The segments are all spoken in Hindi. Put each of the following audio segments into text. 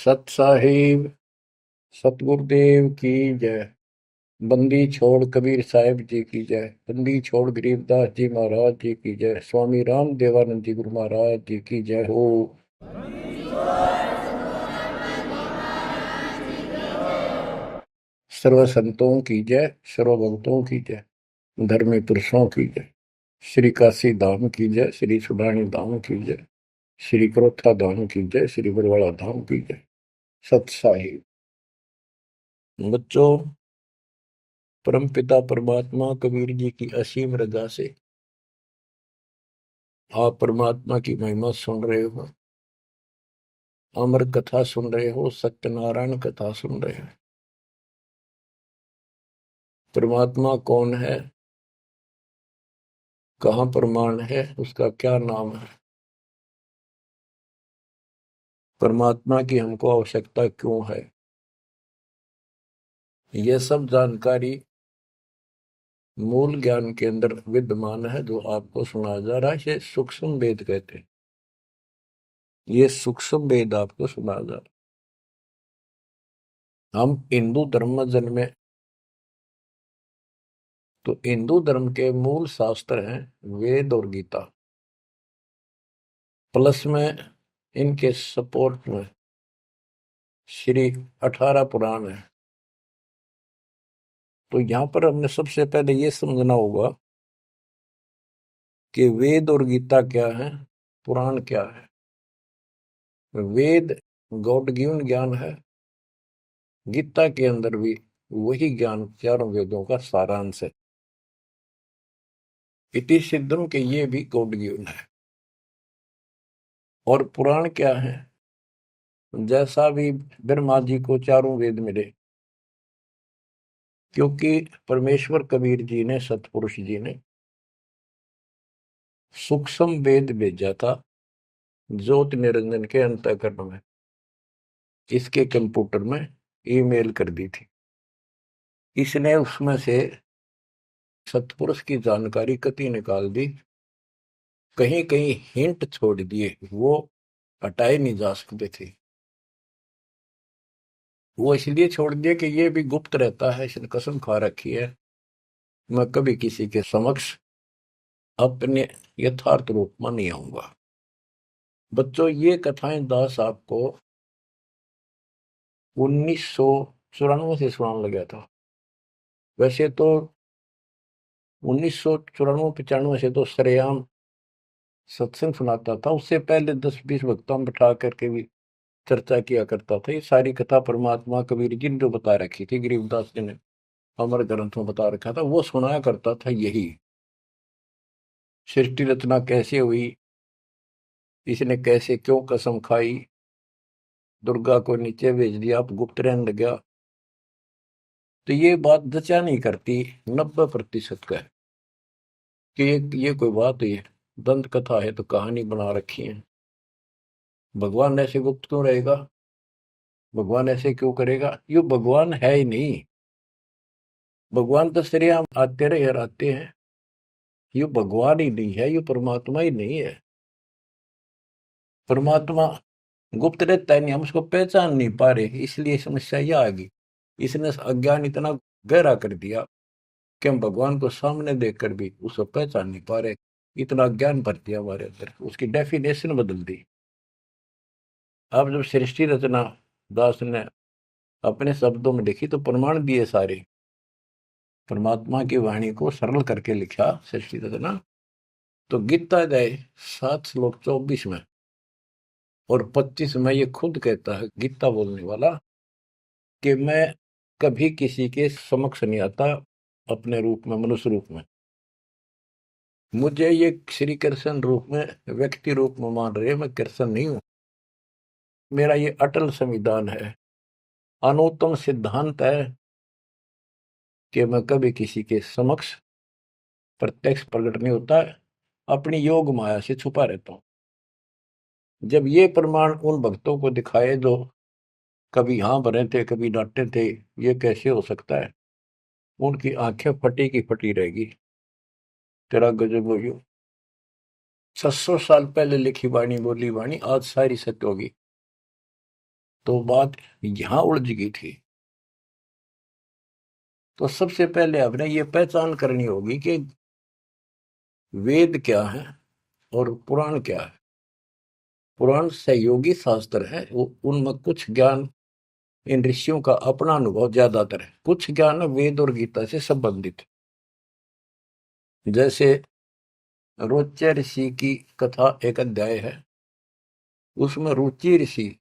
सत साहिब सतगुरुदेव की जय। बंदी छोड़ कबीर साहिब जी की जय। बंदी छोड़ गरीबदास जी महाराज जी की जय। स्वामी राम देवानंद जी गुरु महाराज जी की जय हो। सर्व संतों की जय, सर्व भक्तों की जय, धर्मी पुरुषों की जय। श्री काशी धाम की जय, श्री सुडानी धाम की जय, श्री क्रोथा धाम की जय, श्री बरवाड़ा धाम की जय। सत साहिब बच्चों, परमपिता परमात्मा कबीर जी की असीम रजा से आप परमात्मा की महिमा सुन रहे हो, अमर कथा सुन रहे हो, सत्यनारायण कथा सुन रहे हो। परमात्मा कौन है, कहाँ प्रमाण है, उसका क्या नाम है, परमात्मा की हमको आवश्यकता क्यों है, यह सब जानकारी मूल ज्ञान के अंदर विद्यमान है जो आपको सुनाया जा रहा है। ये सूक्ष्म वेद कहते हैं। ये सूक्ष्म वेद आपको सुनाया जा रहा है। हम हिंदू धर्म में जन्मे तो हिंदू धर्म के मूल शास्त्र हैं वेद और गीता, प्लस में इनके सपोर्ट में श्री 18 पुराण है। तो यहां पर हमने सबसे पहले ये समझना होगा कि वेद और गीता क्या है, पुराण क्या है। वेद गॉड गिवन ज्ञान है, गीता के अंदर भी वही ज्ञान चारों वेदों का सारांश है। इति सिद्धम के ये भी गॉड गिवन है। और पुराण क्या है, जैसा भी ब्रह्मा जी को चारों वेद मिले, क्योंकि परमेश्वर कबीर जी ने, सतपुरुष जी ने सूक्ष्म वेद भेजा था ज्योति निरंजन के अंतःकरण में, इसके कंप्यूटर में ईमेल कर दी थी। इसने उसमें से सतपुरुष की जानकारी कति निकाल दी, कहीं कहीं हिंट छोड़ दिए, वो हटाए नहीं जा सकते थे। वो इसलिए छोड़ दिया कि ये भी गुप्त रहता है, इसने कसम खा रखी है मैं कभी किसी के समक्ष अपने यथार्थ रूप में नहीं आऊंगा। बच्चों, ये कथाएं दास आपको 1994 से सुनाने लगा था। वैसे तो 1994-95 से तो सरेआम सत्संग सुनाता था, उससे पहले 10-20 वक्ताओं बिठा करके भी चर्चा किया करता था। ये सारी कथा परमात्मा कबीर जी ने जो बता रखी थी, गरीबदास जी ने अमर ग्रंथ में बता रखा था, वो सुनाया करता था। यही सृष्टि रचना कैसे हुई, इसने कैसे क्यों कसम खाई, दुर्गा को नीचे भेज दिया, आप गुप्त रहने लग गया, तो ये बात जचा नहीं करती 90% का है कि ये कोई बात है, दंत कथा है तो कहानी बना रखी है। भगवान ऐसे गुप्त क्यों रहेगा, भगवान ऐसे क्यों करेगा, ये भगवान है ही नहीं। भगवान तो श्रेयाम आते रहे और आते हैं, ये भगवान ही नहीं है, ये परमात्मा ही नहीं है। परमात्मा गुप्त रहता है, नहीं, हम उसको पहचान नहीं पा रहे, इसलिए समस्या यह आ गई। इसने अज्ञान इतना गहरा कर दिया कि हम भगवान को सामने देखकर भी उसको पहचान नहीं पा रहे। इतना ज्ञान भर दिया हमारे अंदर, उसकी डेफिनेशन बदल दी। अब जब सृष्टि रचना दास ने अपने शब्दों में लिखी तो प्रमाण दिए सारे, परमात्मा की वाणी को सरल करके लिखा सृष्टि रचना। तो गीता अध्याय 7 श्लोक 24 में और 25 में ये खुद कहता है गीता बोलने वाला कि मैं कभी किसी के समक्ष नहीं आता अपने रूप में, मनुष्य रूप में। मुझे ये श्री कृष्ण रूप में, व्यक्ति रूप में मान रहे, मैं कृष्ण नहीं हूं। मेरा ये अटल संविधान है, अनुत्तम सिद्धांत है कि मैं कभी किसी के समक्ष प्रत्यक्ष प्रकट नहीं होता है, अपनी योग माया से छुपा रहता हूं। जब ये प्रमाण उन भक्तों को दिखाए जो कभी यहां बने थे, कभी डांटे थे, ये कैसे हो सकता है, उनकी आंखें फटी की फटी रहेगी। तेरा गजब हो गयो। 600 साल पहले लिखी वाणी, बोली वाणी आज सारी सत्य होगी। तो बात यहां उलझ गई थी। तो सबसे पहले आपने ये पहचान करनी होगी कि वेद क्या है और पुराण क्या है। पुराण सहयोगी शास्त्र है, वो उनमें कुछ ज्ञान इन ऋषियों का अपना अनुभव ज्यादातर है, कुछ ज्ञान वेद और गीता से संबंधित। जैसे रोच्य ऋषि की कथा एक अध्याय है, उसमें रुचि ऋषि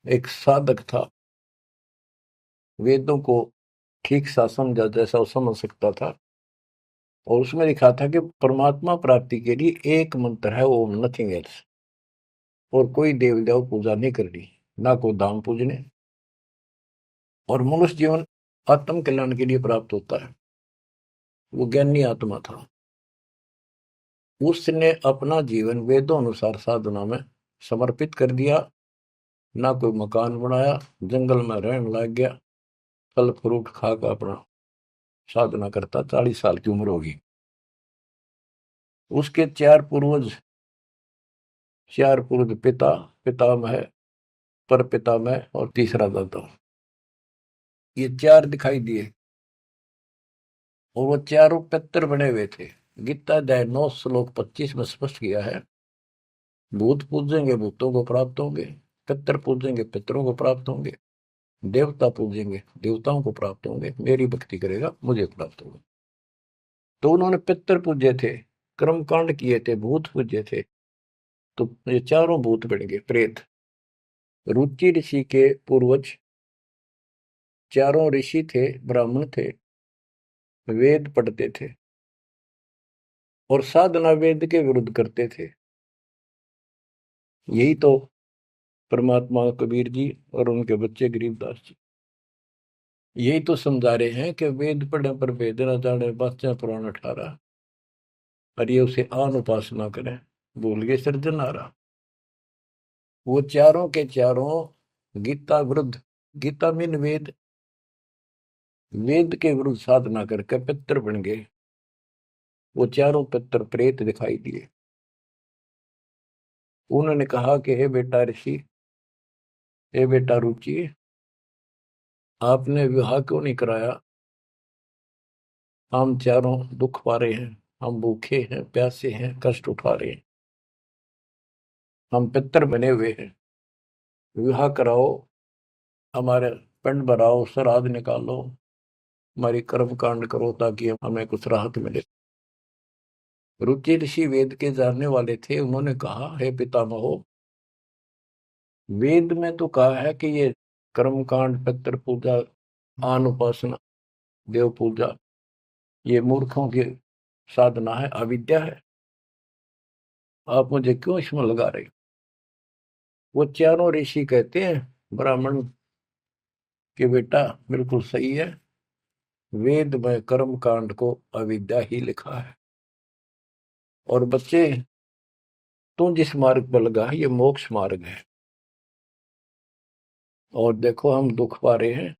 एक साधक था, वेदों को ठीक सा समझा जैसा वो समझ सकता था, और उसमें लिखा था कि परमात्मा प्राप्ति के लिए एक मंत्र है, वो नथिंग एल्स, और कोई देव देव पूजा नहीं करनी, ना कोई दाम पूजने, और मनुष्य जीवन आत्म कल्याण के लिए प्राप्त होता है। वो ज्ञानी आत्मा था, उसने अपना जीवन वेदों अनुसार साधना में समर्पित कर दिया, ना कोई मकान बनाया, जंगल में रहने लग गया, फल फ्रूट खाकर अपना साधना करता। 40 साल की उम्र होगी। उसके चार पूर्वज पिता, पितामह, पर पितामह और तीसरा दादा, ये चार दिखाई दिए, और वो चारों पितर बने हुए थे। गीता अध्याय 9 श्लोक 25 में स्पष्ट किया है, भूत पूजेंगे भूतों को प्राप्त होंगे, पितर पूजेंगे पितरों को प्राप्त होंगे, देवता पूजेंगे देवताओं को प्राप्त होंगे, मेरी भक्ति करेगा मुझे प्राप्त होगा। तो उन्होंने पितर पूजे थे, कर्मकांड किए थे, भूत पूजे थे, तो ये चारों भूत बन गए प्रेत। रुचि ऋषि के पूर्वज चारों ऋषि थे, ब्राह्मण थे, वेद पढ़ते थे और साधना वेद के विरुद्ध करते थे। यही तो परमात्मा कबीर जी और उनके बच्चे गरीबदास जी यही तो समझा रहे हैं कि वेद पढ़ने पर वेद न जाने, बाचा पुराण 18, और ये उसे आन उपासना करें, भूल गए सृजनहारा। वो चारों के चारों गीता विरुद्ध, गीता मीन वेद, वेद के विरुद्ध साधना करके पितर बन गए। वो चारों पितर प्रेत दिखाई दिए। उन्होंने कहा कि हे बेटा ऋषि, हे बेटा रुचि, आपने विवाह क्यों नहीं कराया? हम चारों दुख पा रहे हैं, हम भूखे हैं, प्यासे हैं, कष्ट उठा रहे हैं, हम पितर बने हुए हैं, विवाह कराओ, हमारे पिंड भराओ, श्राद्ध निकालो, हमारी कर्म कांड करो ताकि हमें कुछ राहत मिले। रुचि ऋषि वेद के जानने वाले थे, उन्होंने कहा हे पितामहो, वेद में तो कहा है कि ये कर्म कांड, पितृ पूजा, आन उपासना, देव पूजा, ये मूर्खों की साधना है, अविद्या है, आप मुझे क्यों इसमें लगा रहे? वो चारों ऋषि कहते हैं ब्राह्मण के बेटा बिल्कुल सही है, वेद में कर्म कांड को अविद्या ही लिखा है, और बच्चे तू जिस मार्ग पर लगा है ये मोक्ष मार्ग है, और देखो हम दुख पा रहे हैं,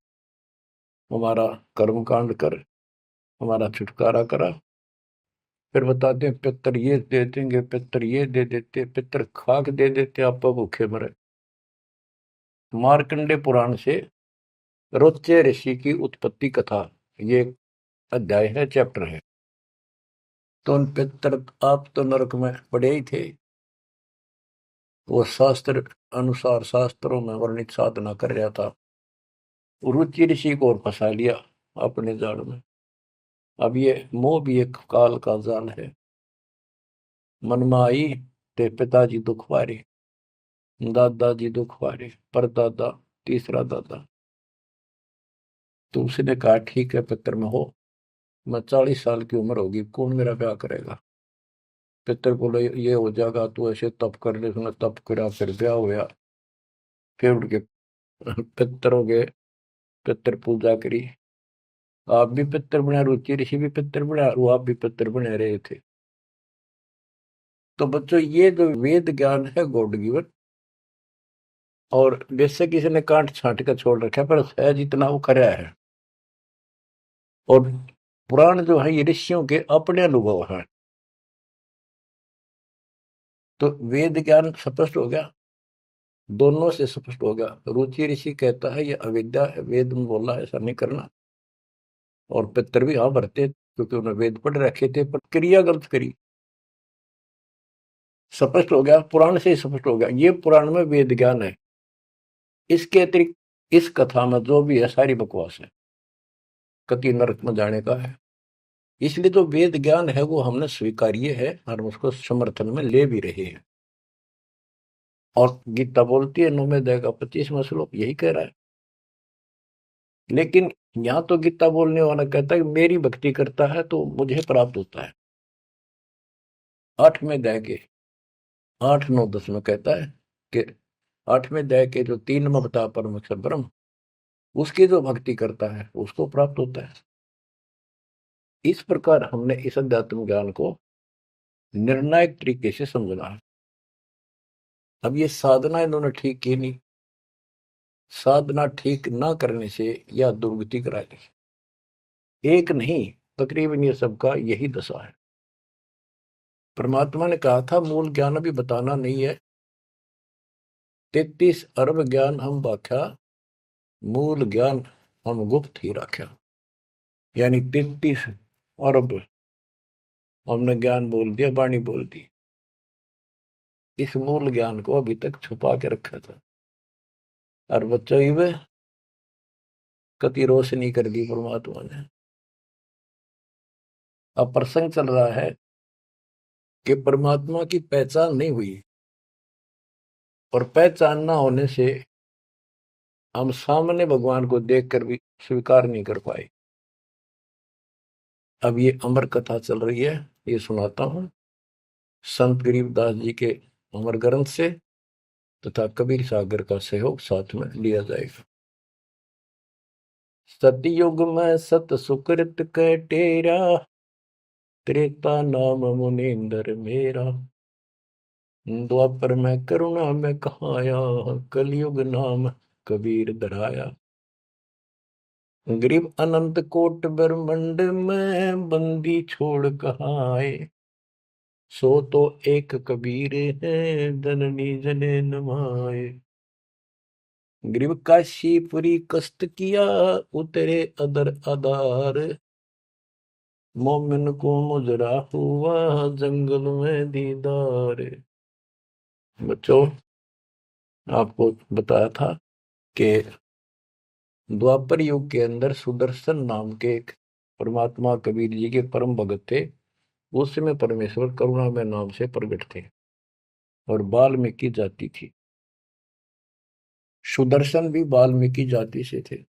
हमारा कर्म कांड कर, हमारा छुटकारा करा। फिर बताते हैं पितर ये दे देंगे, पितर ये दे देते, पितर खाक दे देते, आप भूखे मरे। मार्कंडे पुराण से रोच्य ऋषि की उत्पत्ति कथा, ये अध्याय है, चैप्टर है। तो उन पितर, आप तो नरक में पड़े ही थे, वो शास्त्र अनुसार शास्त्रों में वर्णित साधना कर रहा था, रुचि ऋषि को और फंसा लिया अपने जाल में। अब ये मोह भी एक काल का जाल है, मन में आई ते पिताजी दुख पारे, दादाजी दुख पारे, परदादा, तीसरा दादा। तो उसने कहा ठीक है पितर में हो, मैं 40 साल की उम्र होगी, कौन मेरा ब्याह करेगा? पितर बोले ये हो जाएगा, तू ऐसे तप कर ले। उसने तप करा, फिर ब्याह हुआ, फिर उनके पितरों के पितर पूजा करी। आप भी पितर बना, रुचि ऋषि भी पितर बना, वो आप भी पितर बने रहे थे। तो बच्चों ये जो वेद ज्ञान है गॉड गिवन, और बेशक किसी ने कांट छांट कर छोड़ रखा है, पर सहज इतना वो करा है। और पुराण जो है ये ऋषियों के अपने अनुभव है। तो वेद ज्ञान स्पष्ट हो गया। दोनों से स्पष्ट हो गया। रुचि ऋषि कहता है ये अविद्या है, वेद में बोला है ऐसा नहीं करना। और पितर भी हाँ भरते क्योंकि उन्होंने वेद पढ़ रखे थे, पर क्रिया गलत करी। स्पष्ट हो गया, पुराण से ही स्पष्ट हो गया, ये पुराण में वेद ज्ञान है। इसके अतिरिक्त इस कथा में जो भी है सारी बकवास है, कति नरक में जाने का है। इसलिए जो वेद ज्ञान है वो हमने स्वीकार्य है और उसको समर्थन में ले भी रहे हैं। और गीता बोलती है 9वें अध्याय का 25वां श्लोक यही कह रहा है। लेकिन यहाँ तो गीता बोलने वाला कहता है कि मेरी भक्ति करता है तो मुझे प्राप्त होता है। 8वें अध्याय के 8, 9, 10 में कहता है कि 8वें अध्याय के जो 3 में बता परम अक्षर ब्रह्म, उसकी जो भक्ति करता है उसको प्राप्त होता है। इस प्रकार हमने इस अध्यात्म ज्ञान को निर्णायक तरीके से समझना है। अब ये साधना इन्होंने ठीक की नहीं, साधना ठीक ना करने से यह दुर्गति कराएगी। एक नहीं, तकरीबन ये सबका यही दशा है। परमात्मा ने कहा था मूल ज्ञान अभी बताना नहीं है, 33 अरब ज्ञान हम व्याख्या, मूल ज्ञान हम गुप्त ही रख्या। यानी 33 अरब हमने ज्ञान बोल दिया, वाणी बोल दी, इस मूल ज्ञान को अभी तक छुपा के रखा था। और बच्चों ही में कति रोशनी कर दी परमात्मा ने। अब प्रसंग चल रहा है कि परमात्मा की पहचान नहीं हुई, और पहचान ना होने से हम सामने भगवान को देखकर भी स्वीकार नहीं कर पाए। अब ये अमर कथा चल रही है, ये सुनाता हूं संत गरीबदास जी के अमर ग्रंथ से, तथा कबीर सागर का सहयोग साथ में लिया जाएगा। सतयुग में सत सुकृत के टेरा, त्रेता नाम मुनींद्र मेरा, द्वापर में करुणा में कहाया, कलयुग नाम कबीर धराया। गरीब अनंत कोट ब्रह्मंड में बंदी छोड़ कहाँ आए, सो तो एक कबीर है जननी जने नमाए। गरीब काशीपुरी कष्ट किया, उतरे अदर आधार, मोमिन को मुजरा हुआ जंगल में दीदार। बच्चों, आपको बताया था कि द्वापर युग के अंदर सुदर्शन नाम के एक परमात्मा कबीर जी के परम भगत थे। उस समय परमेश्वर करुणा में नाम से प्रकट थे और वाल्मीकि जाति थी। सुदर्शन भी वाल्मीकि जाति से थे।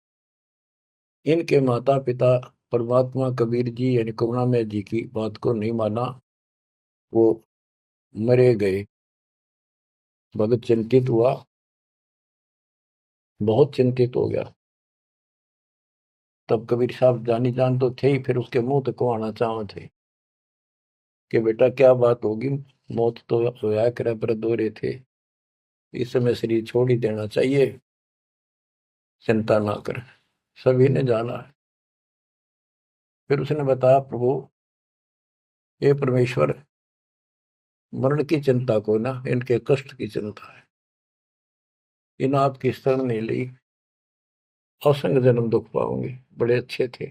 इनके माता पिता परमात्मा कबीर जी यानी करुणामय जी की बात को नहीं माना, वो मरे गए। भगत चिंतित हुआ, बहुत चिंतित हो गया। तब कबीर साहब जानी जान तो थे ही, फिर उसके मुंह तक को आना चाह थे कि बेटा क्या बात होगी, मौत तो होया करे पर दौरे थे, इस समय शरीर छोड़ ही देना चाहिए, चिंता ना कर। सभी ने जाना है। फिर उसने बताया प्रभु ये परमेश्वर, मरण की चिंता को ना, इनके कष्ट की चिंता है। इन आपकी शरण नहीं ली, असंग जन्म दुख पाओगे। बड़े अच्छे थे,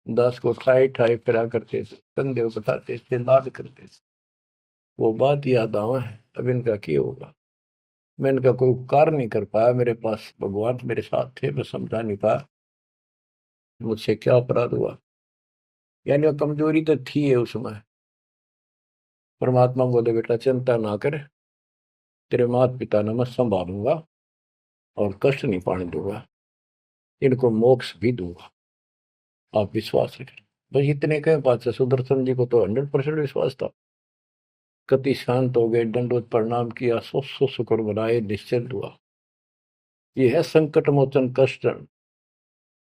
दास को ठाई ठाई फिरा करते थे, कंधे बताते थे, लाड करते थे। वो बात याद आवा है, अब इनका क्या होगा। मैं इनका कोई उपकार नहीं कर पाया, मेरे पास भगवान मेरे साथ थे, मैं समझा नहीं पाया मुझसे क्या अपराध हुआ। यानी वो कमजोरी तो थी है उसमें। परमात्मा बोले बेटा चिंता ना कर, तेरे माता पिता ने मैं संभालूंगा और कष्ट नहीं पाने दूंगा, इनको मोक्ष भी दूंगा, आप विश्वास रखें। बस इतने कहे बात से सुदर्शन जी को तो 100% विश्वास था। कति शांत हो गए, दंडवत प्रणाम किया, सो सो शुक्र बनाए, निश्चिंत हुआ। ये है संकट मोचन कष्ट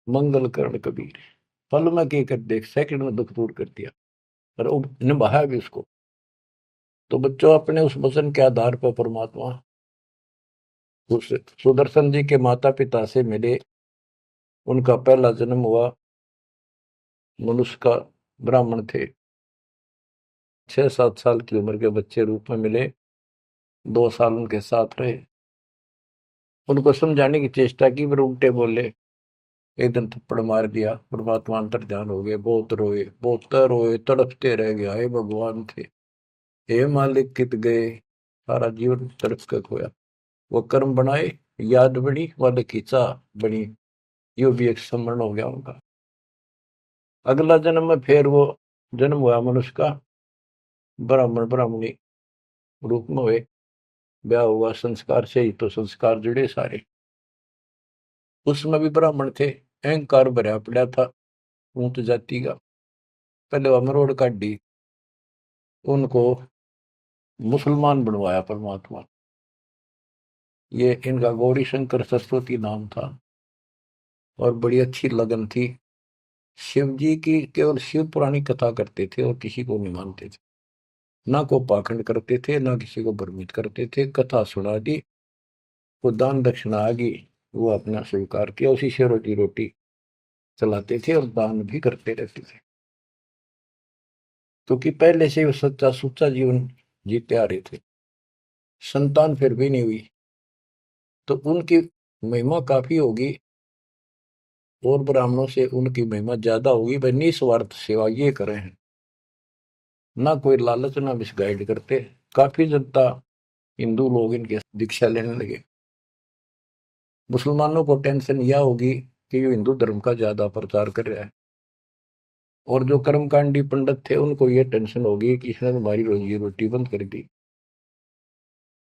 मंगल करण कबीर। पल में के कर देख, सेकंड में दुख दूर कर दिया और निभाया भी उसको। तो बच्चों, अपने उस वचन के आधार पर परमात्मा उस सुदर्शन जी के माता पिता से मिले। उनका पहला जन्म हुआ, मनुष्य का ब्राह्मण थे। 6-7 साल की उम्र के बच्चे रूप में मिले, 2 साल उनके साथ रहे। उनको समझाने की चेष्टा की, पर उल्टे बोले। एक दिन थप्पड़ मार दिया। परमात्मा अंतर ध्यान हो गए, बहुत रोए, बहुत रोए, तड़पते रह गए, हे भगवान थे, हे मालिक कित गए, सारा जीवन तड़प के खोया। वो कर्म बनाए, याद बनी, वाले खींचा बनी, यो भी एक स्मरण हो गया उनका। अगला जन्म में फिर वो जन्म हुआ मनुष्य का, ब्राह्मण ब्राह्मणी रूप में हुए, ब्याह हुआ, संस्कार से ही तो संस्कार जुड़े सारे। उसमें भी ब्राह्मण थे, अहंकार भरा पड़ा था ऊंच जाति का। पहले वो मरोड़ काटी, उनको मुसलमान बनवाया परमात्मा। ये इनका गौरी शंकर सरस्वती नाम था, और बड़ी अच्छी लगन थी। शिव जी की केवल शिव पुरानी कथा करते थे, और किसी को नहीं मानते थे। ना को पाखंड करते थे, ना किसी को भ्रमित करते थे। कथा सुना दी, वो दान दक्षिणा आ गई, वो अपना स्वीकार किया, उसी से रोटी रोटी चलाते थे, और दान भी करते रहते थे, क्योंकि पहले से वो सच्चा सुच्चा जीवन जीते आ रहे थे। संतान फिर भी नहीं हुई, तो उनकी महिमा काफी होगी, और ब्राह्मणों से उनकी महिमा ज्यादा होगी। भाई निस्वार्थ सेवा ये करे हैं, ना कोई लालच, ना मिसगाइड करते। काफी जनता, हिंदू लोग इनके दीक्षा लेने लगे। मुसलमानों को टेंशन यह होगी कि ये हिंदू धर्म का ज्यादा प्रचार कर रहा है, और जो कर्मकांडी पंडित थे उनको ये टेंशन होगी कि इसने हमारी रोजी रोटी बंद कर दी।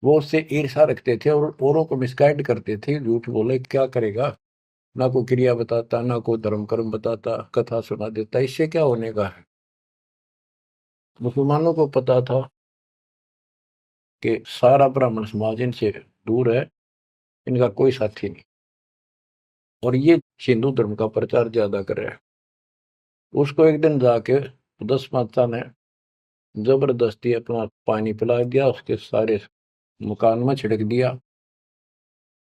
वो उससे ईर्षा रखते थे, और औरों को मिसगाइड करते थे, झूठ बोले क्या करेगा, ना कोई क्रिया बताता, ना कोई धर्म कर्म बताता, कथा सुना देता, इससे क्या होने का है। मुसलमानों को पता था कि सारा ब्राह्मण समाज इनसे दूर है, इनका कोई साथी नहीं, और ये हिंदू धर्म का प्रचार ज्यादा कर रहा है। उसको एक दिन जाके दस माता ने जबरदस्ती अपना पानी पिला दिया, उसके सारे मकान में छिड़क दिया।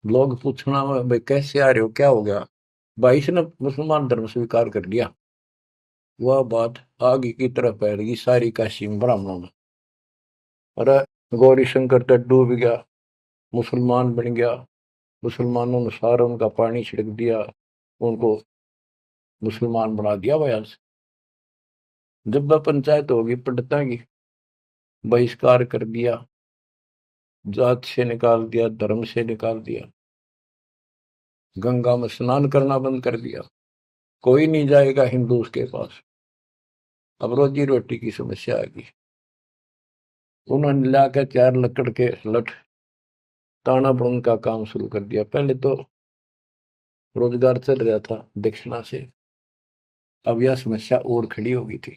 लोग पूछना भाई कैसे आ रहे हो, क्या हो गया, भाई ने मुसलमान धर्म स्वीकार कर लिया। वह बात आगे की तरफ फैल गई सारी काशी में, ब्राह्मणों में। अरे गौरी शंकर तो डूब गया, मुसलमान बन गया, मुसलमानों ने सारा उनका पानी छिड़क दिया, उनको मुसलमान बना दिया भाई। आज जब वह पंचायत होगी पंडिता की, बहिष्कार कर दिया, जात से निकाल दिया, धर्म से निकाल दिया, गंगा में स्नान करना बंद कर दिया, कोई नहीं जाएगा हिंदू उसके पास। अब रोजी रोटी की समस्या आ गई। उन्होंने लाकर चार लकड़ के लठ ताना बुन का काम शुरू कर दिया। पहले तो रोजगार चल रहा था दक्षिणा से, अब यह समस्या और खड़ी हो गई थी,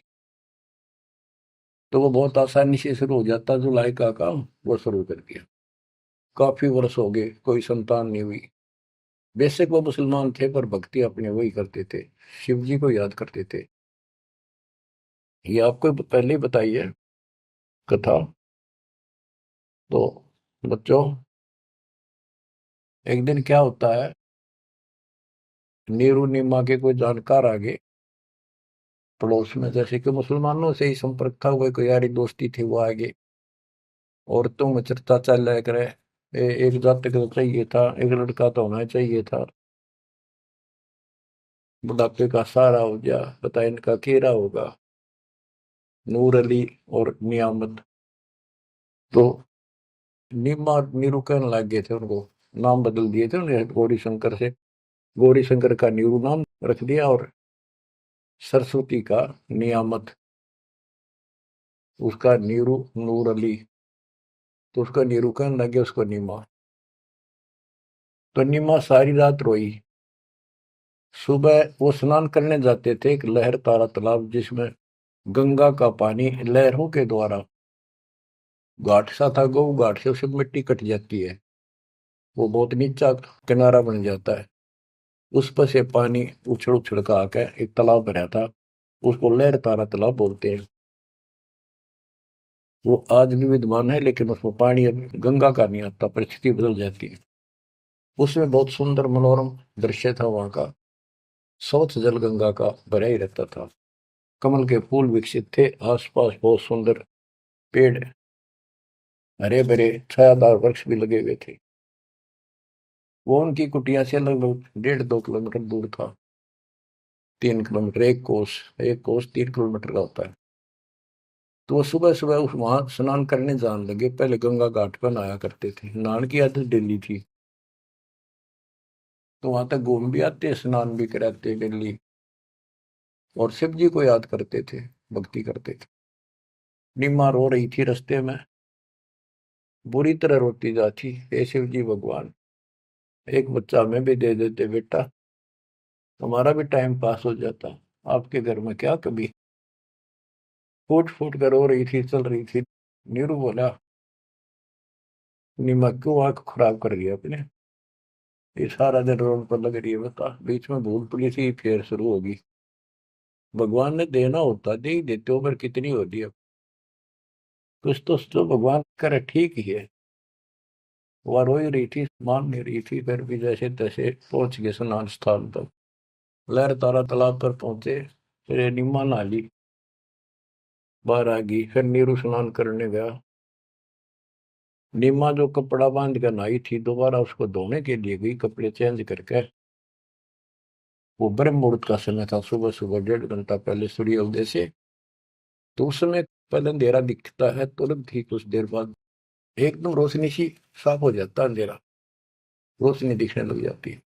तो वो बहुत आसानी से शुरू हो जाता। जुलाई का काम वो शुरू कर दिया। काफी वर्ष हो गए, कोई संतान नहीं हुई। बेशक वो मुसलमान थे, पर भक्ति अपने वही करते थे, शिव जी को याद करते थे। ये आपको पहले ही बताई है कथा। तो बच्चों, एक दिन क्या होता है, नीरू नीमा के कोई जानकार आगे पड़ोस में, जैसे कि मुसलमानों से ही संपर्क था, वो कोई यारी दोस्ती थी, वो आगे औरतों में चर्चा चल रहा करे, एक जातक तो चाहिए था, एक लड़का तो होना चाहिए था, बुढ़ापे का सहारा हो गया, पता इनका केरा होगा, नूर अली और नियामत। तो नीमा और नीरू कहने लग गए थे, उनको नाम बदल दिए थे उन्हें, गौरी शंकर से गौरी शंकर का नीरू नाम रख दिया, और सरस्वती का नियामत, उसका नीरू नूर अली। तो उसका नीरू कहने लगे उसको नीमा। तो नीमा सारी रात रोई। सुबह वो स्नान करने जाते थे एक लहर तारा तालाब, जिसमें गंगा का पानी लहरों के द्वारा, घाट सा था, गौ घाट से उसमें मिट्टी कट जाती है, वो बहुत नीचा किनारा बन जाता है, उस पर से पानी उछड़ उछड़ का आकर एक तालाब बना था, उसको लहर तारा तालाब बोलते हैं। वो आज भी विद्यमान है, लेकिन उसमें पानी अब गंगा का नहीं आता, परिस्थिति बदल जाती है। उसमें बहुत सुंदर मनोरम दृश्य था वहां का, स्वच्छ जल गंगा का भरा ही रहता था, कमल के फूल विकसित थे, आसपास बहुत सुंदर पेड़, हरे भरे छायादार वृक्ष भी लगे हुए थे। वो उनकी कुटिया से लगभग 1.5-2 किलोमीटर दूर था। 3 किलोमीटर, एक कोस 3 किलोमीटर का होता है। तो वो सुबह सुबह उस वहां स्नान करने जाने लगे। पहले गंगा घाट पर नहाया करते थे, नहाने की आदत डेली थी। तो वहां तक घूम भी आते, स्नान भी कराते डेली, और शिव जी को याद करते थे, भक्ति करते थे। निम्मा रो रही थी रास्ते में, बुरी तरह रोती जाती, हे शिव जी भगवान, एक बच्चा हमें भी दे देते बेटा, हमारा भी टाइम पास हो जाता, आपके घर में क्या कभी। फूट फूट कर रो रही थी, चल रही थी। नीरू बोला, निम्मा क्यों आंख खराब कर रही है अपने, ये सारा दिन रोड पर लग रही है, बता बीच में भूल पड़ी थी फिर शुरू होगी। भगवान ने देना होता दे ही देते, उम्र कितनी होती है, कुछ तो जो भगवान करे ठीक ही है। वह रो ही रही थी, मान नहीं रही थी, फिर भी जैसे तैसे पहुंच गए स्नान स्थान तक। लहर तारा तालाब पर पहुंचे, फिर निम्मा नहा बाहर आ गई, फिर नीरू स्नान करने गया। निम्मा जो कपड़ा बांध कर नहाई थी, दोबारा उसको धोने के लिए गई कपड़े चेंज करके। वो ब्रह्म मुहूर्त का समय था, सुबह सुबह 1.5 घंटा पहले सूर्योदय से। तो उस समय पहले अंधेरा दिखता है, तुरंत ही कुछ देर बाद एकदम रोशनी सी, साफ हो जाता है अंधेरा, रोशनी दिखने लग जाती है।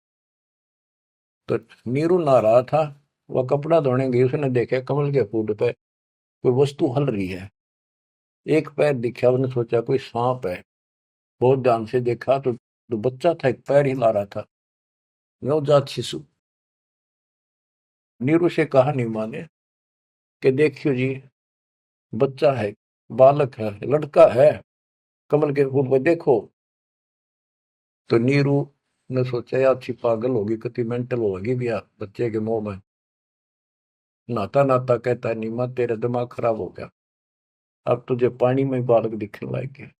तो नीरू नहा रहा था, वह कपड़ा धोने गई, उसने देखा कमल के फूल पे कोई वस्तु हल रही है। एक पैर दिखा, उसने सोचा कोई सांप है। बहुत ध्यान से देखा तो बच्चा था, एक पैर हिला रहा था, नवजात शिशु। नीरू से कहा नीमा ने कि देखियो जी, बच्चा है, बालक है, लड़का है, कमल के फूल पे देखो। तो नीरू ने सोचा यार अच्छी पागल होगी, कितनी मेंटल होगी भी यार बच्चे के मुंह में। नहाता नहाता कहता है, नीमा तेरा दिमाग खराब हो गया, अब तुझे पानी में बालक दिखने लायक है।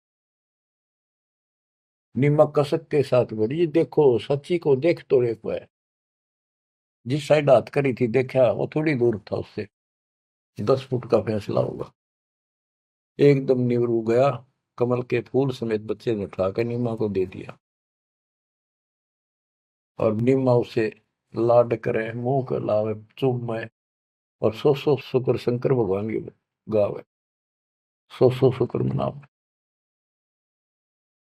नीमा कसक के साथ बोली, ये देखो सच्ची को देख तो देखो है। जिस साइड हाथ करी थी देखा, वो थोड़ी दूर था उससे, 10 फुट का फैसला होगा। एकदम नीरू गया, कमल के फूल समेत बच्चे ने उठाकर नीमा को दे दिया, और नीमा उसे लाड करे, मुंह कर लावे, चूमे, और सौ शुक्र शंकर भगवान की गावे, सौ शुक्र मनावे।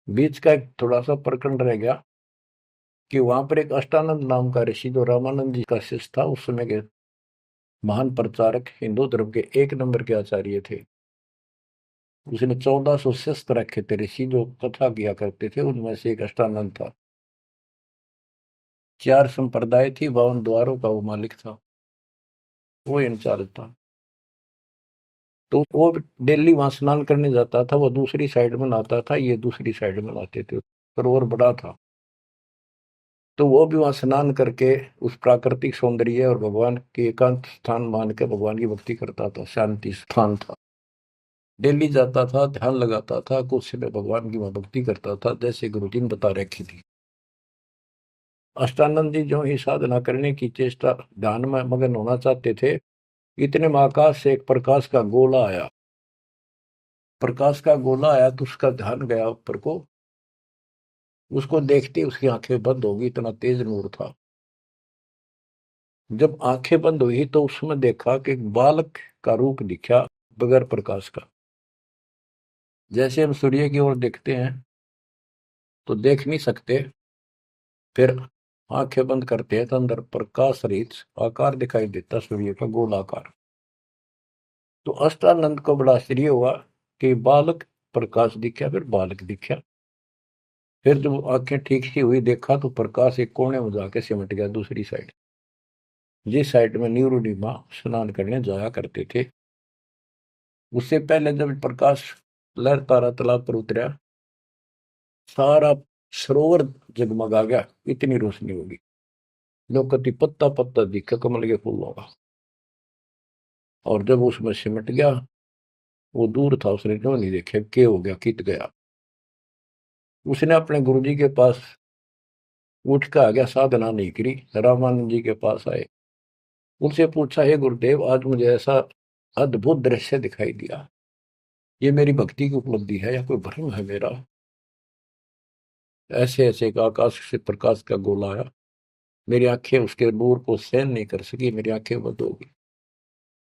बीच का एक थोड़ा सा प्रकरण रह गया कि वहां पर एक अष्टानंद नाम का ऋषि, जो रामानंद जी का शिष्य था, उस समय के महान प्रचारक, हिंदू धर्म के 1 नंबर के आचार्य थे। उसने 1400 शिष्य रखे थे ऋषि, जो कथा किया करते थे, उनमें से एक अष्टानंद था। 4 संप्रदाय थी, 52 द्वारों का वो मालिक था, वो इंचार्ज था। तो वो डेली वहां स्नान करने जाता था, वो दूसरी साइड में नहाता था, ये दूसरी साइड में नहाते थे, सरोवर बड़ा था। तो वो भी वहां स्नान करके उस प्राकृतिक सौंदर्य और भगवान के एकांत स्थान मान के भगवान की भक्ति करता था, शांति स्थान था। डेली जाता था, ध्यान लगाता था, कुछ समय भगवान की वहां भक्ति करता था, जैसे गुरु जी ने बता रखी थी। अष्टानंद जी जो ही साधना करने की चेष्टा, ध्यान में मगन होना चाहते थे, इतने में आकाश से एक प्रकाश का गोला आया। प्रकाश का गोला आया तो उसका ध्यान गया ऊपर को, उसको देखते ही उसकी आंखें बंद हो गई, इतना तेज नूर था। जब आंखें बंद हुई तो उसमें देखा कि एक बालक का रूप दिखा, बगैर प्रकाश का। जैसे हम सूर्य की ओर देखते हैं तो देख नहीं सकते, फिर आंखें बंद करते हैं तो अंदर प्रकाश रहित आकार दिखाई देता, सूर्य का गोलाकार। तो अष्टानंद को बड़ा आश्चर्य हुआ कि बालक प्रकाश दिखा, फिर बालक दिखा। फिर जब आंखें ठीक सी हुई, देखा तो प्रकाश एक कोने में जाके सिमट गया दूसरी साइड, जिस साइड में नीरू नीमा स्नान करने जाया करते थे। उससे पहले जब प्रकाश लहर तारा तालाब पर उतरा, सारा सरोवर जगमगा गया, इतनी रोशनी होगी। लोग कति पत्ता पत्ता दिखा कमल के फूलों का। और जब उसमें सिमट गया, वो दूर था, उसने क्यों नहीं देखा के हो गया, कित गया। उसने अपने गुरु जी के पास उठ के आ गया, साधना नहीं करी, रामानंद जी के पास आए, उनसे पूछा, हे गुरुदेव, आज मुझे ऐसा अद्भुत दृश्य दिखाई दिया, ये मेरी भक्ति की उपलब्धि है या कोई भ्रम है मेरा। ऐसे ऐसे एक आकाश से प्रकाश का गोला आया, मेरी आंखें उसके नूर को सहन नहीं कर सकी, मेरी आंखें बंद हो गई।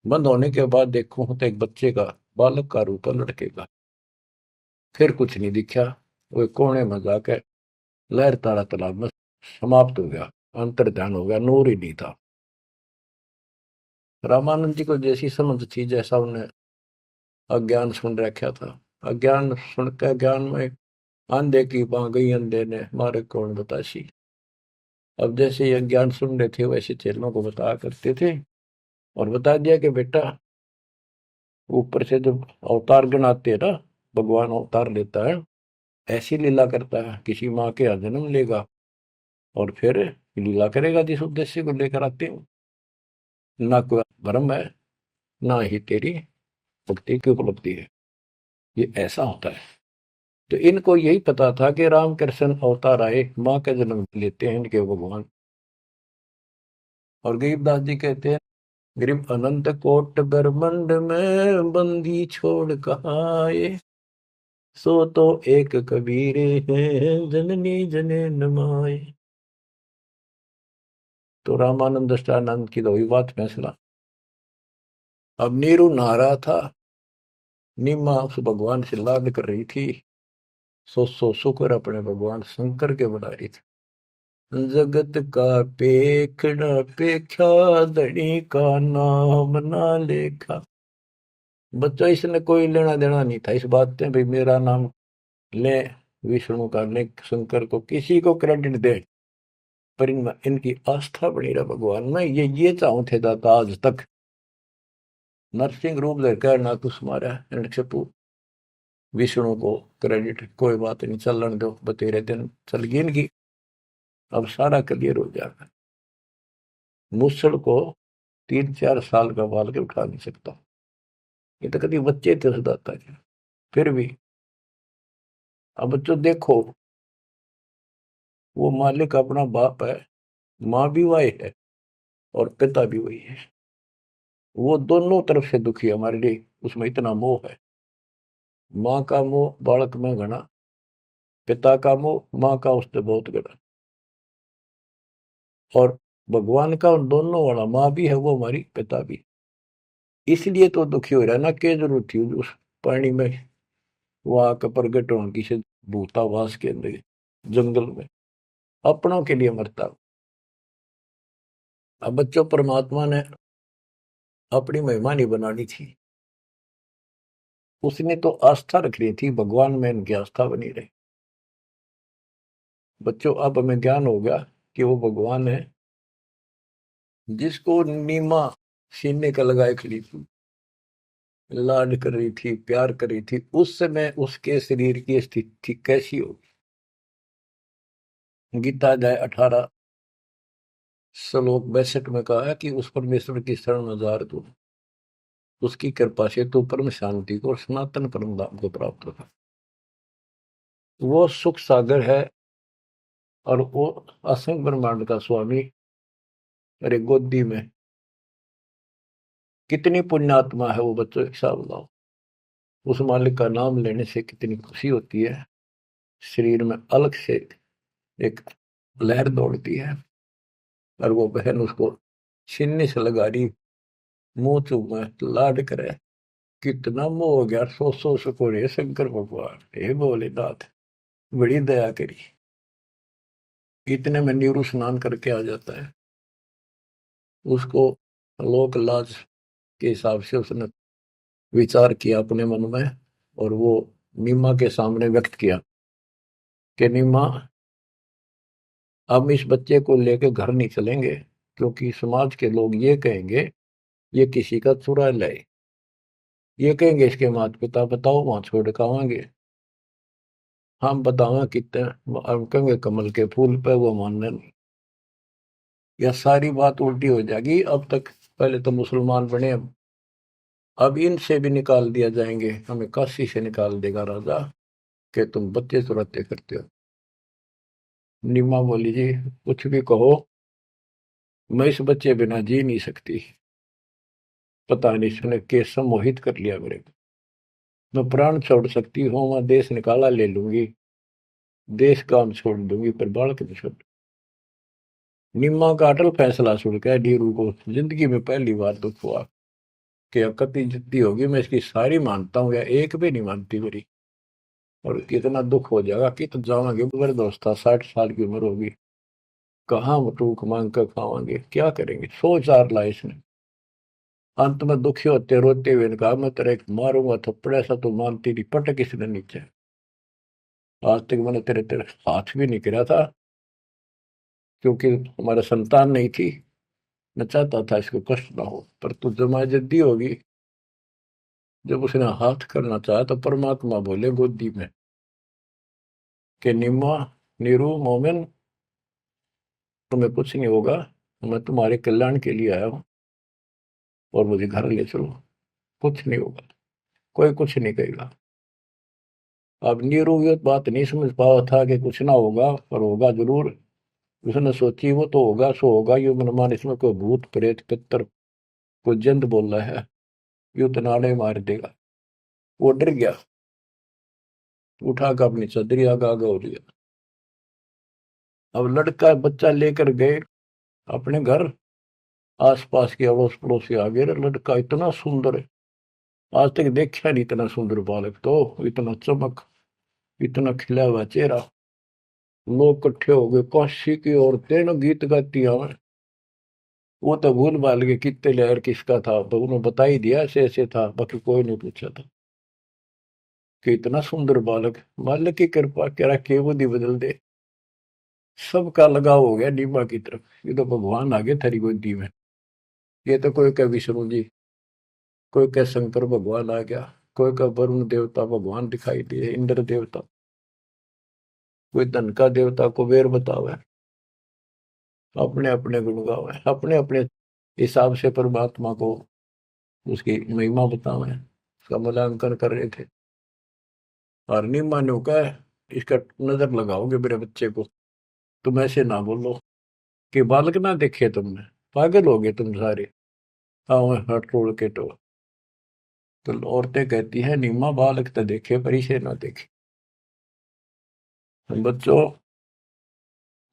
बंद होने के बाद देखूं तो एक बच्चे का, बालक का रूप है, लड़के का। फिर कुछ नहीं दिखा। वो एक कोने में जाकर लहर तारा तालाब में समाप्त हो गया, अंतर ध्यान हो गया, नूर ही नहीं था। रामानंद जी को जैसी समझ थी, जैसा उन्हें अज्ञान सुन रखा था, अज्ञान सुन के ज्ञान में अंधे की बां गई, अंधे ने मारे कौन बताशी। अब जैसे ये ज्ञान सुन रहे थे वैसे चेलों को बताया करते थे, और बता दिया कि बेटा, ऊपर से जब अवतार गणाते हैं ना, भगवान अवतार लेता है, ऐसी लीला करता है, किसी माँ के यहाँ जन्म लेगा और फिर लीला करेगा जिस उद्देश्य को लेकर आते हो। ना कोई भ्रम है, ना ही तेरी भक्ति की उपलब्धि है, ये ऐसा होता है। तो इनको यही पता था कि रामकृष्ण अवतार आए, माँ का जन्म लेते हैं इनके भगवान। और गरीबदास जी कहते हैं, गरीब अनंत कोट ब्रह्मंड में बंदी छोड़ कहाँ आए, सो तो एक कबीर है जननी जने नमाए। तो रामानंद अष्टानंद की तो वही बात फैसला। अब नीरू नहा रहा था, नीमा उस भगवान से लाड कर रही थी, सो शुक्र अपने भगवान शंकर के बना रही थी। जगत का पेखड़ा पेख्या, धनी का नाम ना लेखा। बच्चों, इसने कोई लेना देना नहीं था इस बात से भाई मेरा नाम ले, विष्णु का ले, शंकर को किसी को क्रेडिट दे, पर इनमें इनकी आस्था बनी रहा भगवान में। ये चाहूं थे दाता आज तक। नरसिंह रूप लेकर ना कुछ मारा इनसे, विष्णु को क्रेडिट कोई बात नहीं, चलन दो, बतेरे दिन चल गई इनकी, अब सारा क्लियर हो जाएगा। मूसल को 3-4 साल का बाल के उठा नहीं सकता, ये तो कभी बच्चे थे उस दाता के। फिर भी अब बच्चों देखो, वो मालिक अपना बाप है, माँ भी वही है और पिता भी वही है। वो दोनों तरफ से दुखी है हमारे लिए, उसमें इतना मोह है। माँ का मोह बालक में घना, पिता का मोह माँ का उससे बहुत घना। और भगवान का उन दोनों वाला, माँ भी है वो हमारी, पिता भी। इसलिए तो दुखी हो रहा है ना, क्या जरूरत थी उस पानी में वहां का प्रगट होने की से, भूतावास के अंदर जंगल में अपनों के लिए मरता। अब बच्चों, परमात्मा ने अपनी महिमा नहीं बनानी थी, उसने तो आस्था रखनी थी भगवान में, इनकी आस्था बनी रही। बच्चों, अब हमें ज्ञान हो गया कि वो भगवान है जिसको नीमा सीने का लगाए खड़ी थी, लाड कर रही थी, प्यार कर रही थी, उस समय उसके शरीर की स्थिति कैसी होगी। गीता अध्याय 18 श्लोक 62 में कहा है कि उस परमेश्वर की शरण में जा तू, उसकी कृपा से तू परम शांति को और सनातन परम धाम को प्राप्त होगा। वो सुख सागर है और वो असंग ब्रह्मांड का स्वामी। अरे गोदी में कितनी पुण्यात्मा है वो बच्चों, एक हिसाब लगाओ। उस मालिक का नाम लेने से कितनी खुशी होती है, शरीर में अलग से एक लहर दौड़ती है। और वो बहन उसको सीने से लगा रही, मुंह चूमे, लाड करे, कितना मोह हो गया। सो शुक्र है शंकर भगवान, हे भोलेनाथ, बड़ी दया करी। इतने में नीरू स्नान करके आ जाता है। उसको लोक लाज के हिसाब से उसने विचार किया अपने मन में, और वो नीमा के सामने व्यक्त किया कि नीमा, हम इस बच्चे को लेकर घर नहीं चलेंगे, क्योंकि समाज के लोग ये कहेंगे ये किसी का चुरा लाए, ये कहेंगे इसके माता पिता, बताओ वहां छोड़ के आवांगे, हम बतावा कितने, हम कहेंगे कमल के फूल पे, वो मानने नहीं। यह सारी बात उल्टी हो जाएगी। अब तक पहले तो मुसलमान बने, अब इनसे भी निकाल दिया जाएंगे, हमें काशी से निकाल देगा राजा कि तुम बच्चे चुराते करते हो। नीमा बोली, जी कुछ भी कहो, मैं इस बच्चे बिना जी नहीं सकती। पता नहीं इसने कैसे मोहित कर लिया मेरे को। मैं प्राण छोड़ सकती हूँ, मैं देश निकाला ले लूंगी, देश काम छोड़ दूंगी पर बालक नहीं छोड़। निम्मा का अटल फैसला सुन के नीरू को जिंदगी में पहली बार दुख हुआ कि अकती जिद्दी होगी, मैं इसकी सारी मानता हूँ या एक भी नहीं मानती मेरी, और कितना दुख हो जाएगा कि तो जावांगे मेरे दोस्त था, 60 साल की उम्र होगी, कहाँ टूक मांग कर खावांगे, क्या करेंगे, 100 4 लाए इसने। अंत में दुखी होते रोते हुए ने कहा, मैं तेरा एक मारूंगा थप्पड़ ऐसा तो मानती नहीं, पटक इसने नीचे। आज तक मैंने तेरे तेरे हाथ भी नहीं गिरा था, क्योंकि हमारा संतान नहीं थी, मैं चाहता था इसको कष्ट ना हो, पर तू जमा जद्दी होगी। जब उसने हाथ करना चाहा तो परमात्मा बोले गोदी में कि निम्मा, नीरू, मोमिन, तुम्हें कुछ नहीं होगा, मैं तुम्हारे कल्याण के लिए आया हूँ, और मुझे घर ले चलो, कुछ नहीं होगा, कोई कुछ नहीं कहेगा। अब नीरू ये बात नहीं समझ पाया था कि कुछ ना होगा, पर होगा जरूर। उसने सोची वो तो होगा सो होगा, यू मनमान इसमें कोई भूत प्रेत पितर कोई जंत बोल रहा है, यू तो नाड़े मार देगा। वो डर गया, उठा कर अपनी चदरी आगा आगा हो लिया। अब लड़का बच्चा लेकर गए अपने घर, आसपास के अड़ोस पड़ोसी आ गए, लड़का इतना सुंदर है, आज तक देखा नहीं इतना सुंदर बालक, तो इतना चमक, इतना खिला हुआ चेहरा। लोग इकट्ठे हो गए, काशी की औरतें न गीत गाती हमें। वो तो भूल भाल के कितने लहर किसका था, तो उन्होंने बता ही दिया ऐसे ऐसे था, बाकी कोई नहीं पूछा था कि इतना सुंदर बालक, मालिक की कृपा करा के बुद्धि बदल दे। सबका लगाव हो गया नीमा की तरफ, ये तो भगवान आ गए थारी गोदी में। ये तो कोई कह विष्णु जी, कोई कह शंकर भगवान आ गया, कोई कह वरुण देवता भगवान दिखाई दिए, इंद्र देवता, कोई धन का देवता कुबेर बतावे, अपने अपने गुण गावे, अपने अपने हिसाब से परमात्मा को उसकी महिमा बतावे, उसका मूल्यांकन कर रहे थे। और नीमा ने कहा, इसका नजर लगाओगे मेरे बच्चे को, तुम ऐसे ना बोलो कि बालक ना देखे तुमने, पागल हो गए तुम सारे, हाँ हट रोड़ के तो औरतें कहती हैं नीमा बालक तो देखे पर इसे ना देखे। हम बच्चों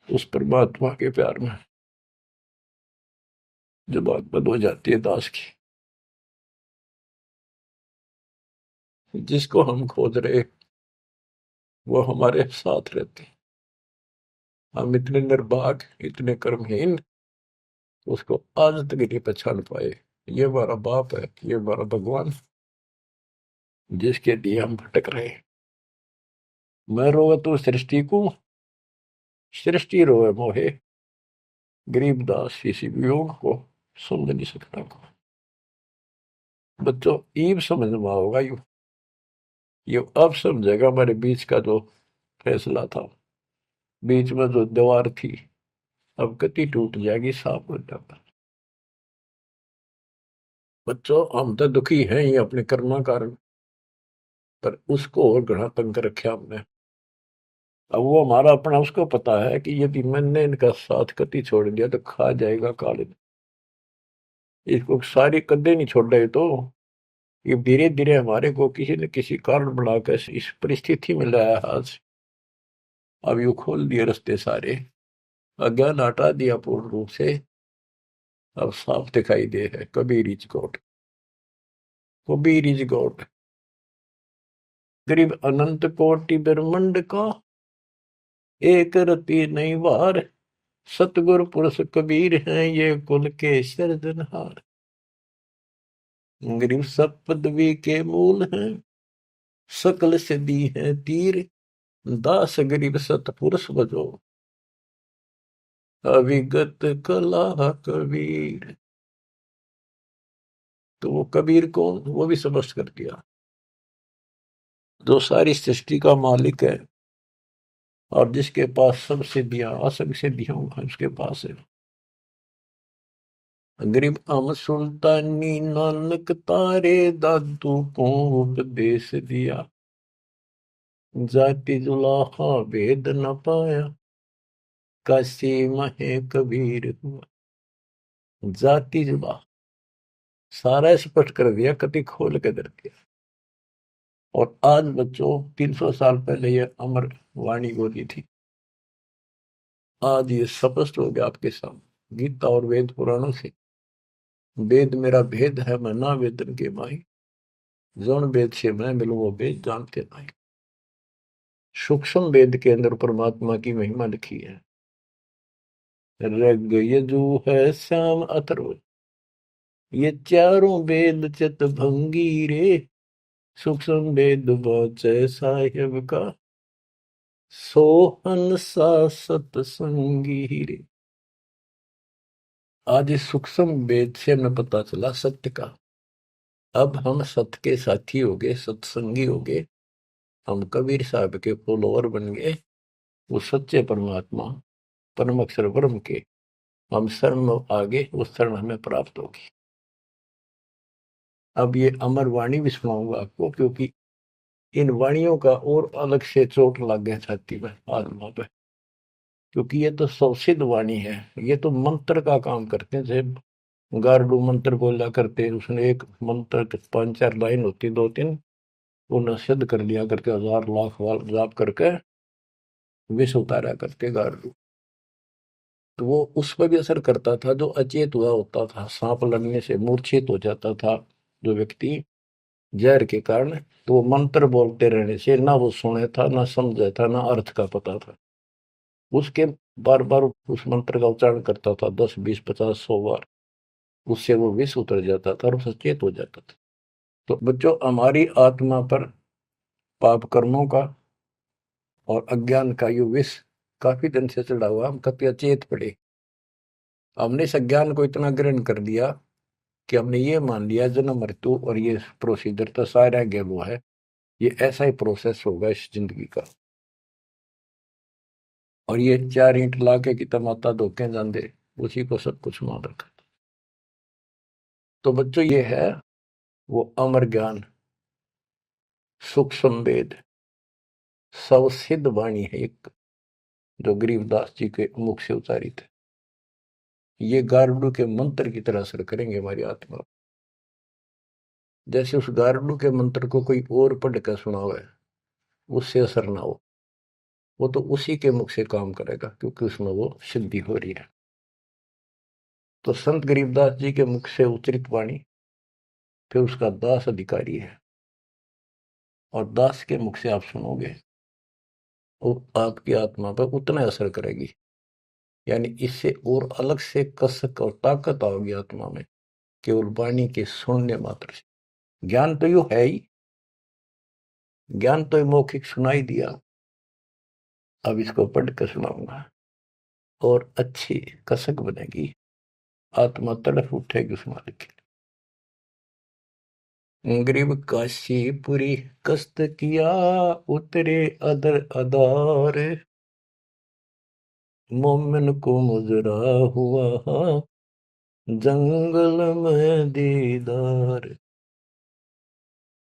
उस परमात्मा के प्यार में जब बात बंद हो जाती है दास की, जिसको हम खोज रहे वो हमारे साथ रहते हैं, हम इतने निर्भाग इतने कर्महीन उसको आज तक नहीं पहचान पाए। ये हमारा बाप है, ये हमारा भगवान, जिसके लिए हम भटक रहे हैं। मैं रोवे तो सृष्टि को, सृष्टि रोवे मोहे, गरीबदास इसी वियोग को समझ नहीं सकता को। बच्चों ईब समझ में होगा यू, ये अब समझेगा हमारे बीच का जो फैसला था, बीच में जो दीवार थी, अब गति टूट जाएगी, साफ हो जाता। बच्चों हम तो दुखी हैं ही अपने कर्मा कारण, पर उसको और घना तंग कर रखे हमने। अब वो हमारा अपना उसको पता है कि यदि मैंने इनका साथ कति छोड़ दिया तो खा जाएगा काले, इसको सारी कदे नहीं छोड़ रहे तो ये धीरे धीरे हमारे को किसी न किसी कारण बनाकर इस परिस्थिति में लाया आज। अब यू खोल दिए रास्ते सारे, अज्ञान हटा दिया पूर्ण रूप से, अब साफ दिखाई दे है Kabir is God, Kabir is God. करीब अनंत कोटि ब्रह्मंड का एक रति नहीं वार, सतगुरु पुरुष कबीर हैं ये कुल के सिरजनहार। गरीब सब पदवी के मूल हैं, सकल सिद्धि है तीर, दास गरीब सतपुरुष बजो, अविगत कला कबीर। तो वो कबीर कौन, वो भी समझ कर दिया, जो सारी सृष्टि का मालिक है और जिसके पास सब सिद्धियां असंग सिद्धियों उसके पास है। गरीब अम सुल्तानी नानक तारे दादू को उपदेश दिया, जाति जुलाहा भेद न पाया, काशी महे कबीर हुआ। जाति जुला सारा स्पष्ट कर दिया, कति खोल के दर दिया। और आज बच्चों 300 साल पहले ये अमर वाणी बोली थी, आज ये स्पष्ट हो गया आपके सामने गीता और वेद पुराणों से। वेद मेरा भेद है, मैं ना वेदन के माही, जौन वेद से मैं मिलूं वो वेद जानते नहीं। सूक्ष्म वेद के अंदर परमात्मा की महिमा लिखी है। ऋग यजु है श्याम अथर्व, ये चारों वेद चित भंगी रे, सूक्ष्म वेद वाचै साहेब का, सोहन सा सतसंगी रे। आज इस सूक्ष्म वेद से हमें पता चला सत्य का। अब हम सत्य के साथी हो गए, सत्संगी हो गए, हम कबीर साहब के फॉलोअर बन गए। वो सच्चे परमात्मा परम अक्षर ब्रह्म के हम शरण में आगे, उस शरण हमें प्राप्त होगी। अब ये अमर वाणी भी सुनाऊंगा आपको, क्योंकि इन वाणियों का और अलग से चोट लग गया छाती में, आत्मा पे, क्योंकि ये तो सौसिद्ध वाणी है। ये तो मंत्र का काम करते हैं। जैसे गार्डू मंत्र बोला करते, उसने एक मंत्र के 5-4 लाइन होती, 2-3, उन्हें सिद्ध कर लिया करके 1000 लाख बार जाप करके विष उतारा करके गार्डू। तो वो उस पर भी असर करता था जो अचेत हुआ होता था, सांप लड़ने से मूर्छित हो जाता था जो व्यक्ति जहर के कारण। तो वो मंत्र बोलते रहने से ना वो सुने था, ना समझा था, ना अर्थ का पता था। उसके बार बार उस मंत्र का उच्चारण करता था, 10, 20, 50, 100 बार, उससे वो विष उतर जाता था और सचेत हो जाता था। तो बच्चों, हमारी आत्मा पर पाप कर्मों का और अज्ञान का ये विष काफी दिन से चढ़ा हुआ, हम कभी अचेत पड़े। हमने इस अज्ञान को इतना ग्रहण कर दिया कि हमने ये मान लिया जन्म मृत्यु और ये प्रोसीजर तो सारा गेम है, ये ऐसा ही प्रोसेस होगा इस जिंदगी का। और ये 4 ईंट लाके कि तमाता धोखे जाते, उसी को सब कुछ मान रखा। तो बच्चों, ये है वो अमर ज्ञान, सूक्ष्म वेद, सवसिद्ध वाणी है एक, जो गरीबदास जी के मुख से उतारी थे। ये गारुड़ के मंत्र की तरह असर करेंगे हमारी आत्मा। जैसे उस गारुड़ के मंत्र को कोई और पढ़ कर सुनावे, उससे असर ना हो, वो तो उसी के मुख से काम करेगा, क्योंकि उसमें वो सिद्धि हो रही है। तो संत गरीबदास जी के मुख से उच्चरित वाणी फिर उसका दास अधिकारी है, और दास के मुख से आप सुनोगे वो आपकी आत्मा पर उतना असर करेगी। यानी इससे और अलग से कसक और ताकत आओगी आत्मा में, केवल वाणी के सुनने मात्र से। ज्ञान तो यू है ही, ज्ञान तो मौखिक सुनाई दिया, अब इसको पढ़ कर सुनाऊंगा और अच्छी कसक बनेगी, आत्मा तड़फ उठेगी उस मालिक के लिए। गरीब काशीपुरी कष्ट किया, उतरे अदर अदार, मोमिन को मुजरा हुआ जंगल में दीदार।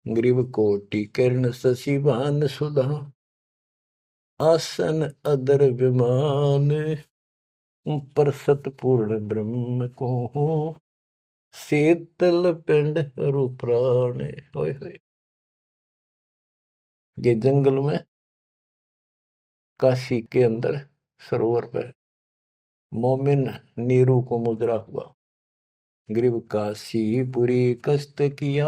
ग्रीव कोटि किरण शशि भान सुधा, आसन अदर विमान, पर सतपूर्ण ब्रह्म को हूँ, शीतल पिंड हरु प्राण। होय होय। ये जंगल में काशी के अंदर सरोवर पर मोमिन नीरू को मुद्रा हुआ। ग्रीव काशीपुरी कष्ट किया,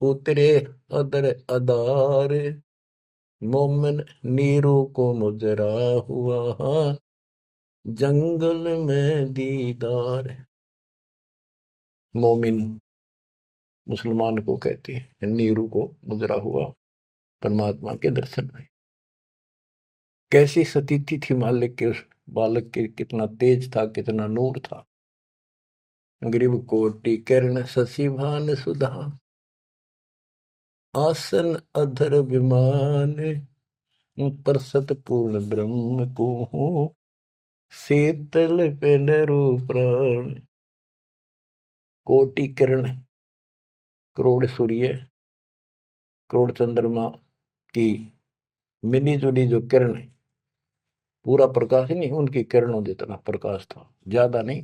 उतरे अदर अदार, मोमिन नीरू को मुजरा हुआ जंगल में दीदार। मोमिन मुसलमान को कहते हैं, नीरू को मुजरा हुआ परमात्मा के दर्शन में। कैसी सतीथि थी मालिक के उस बालक के, कितना तेज था, कितना नूर था। ग्रीव कोटि किरण शशि भान सुधा, आसन अधर विमान, पर सतपूर्ण ब्रह्म को हूँ, शीतल पेनरु प्राण। कोटि किरण, करोड़ सूर्य, करोड़ चंद्रमा की मिली जुली जो किरण है, पूरा प्रकाश ही नहीं, उनकी किरणों जितना प्रकाश था, ज्यादा नहीं।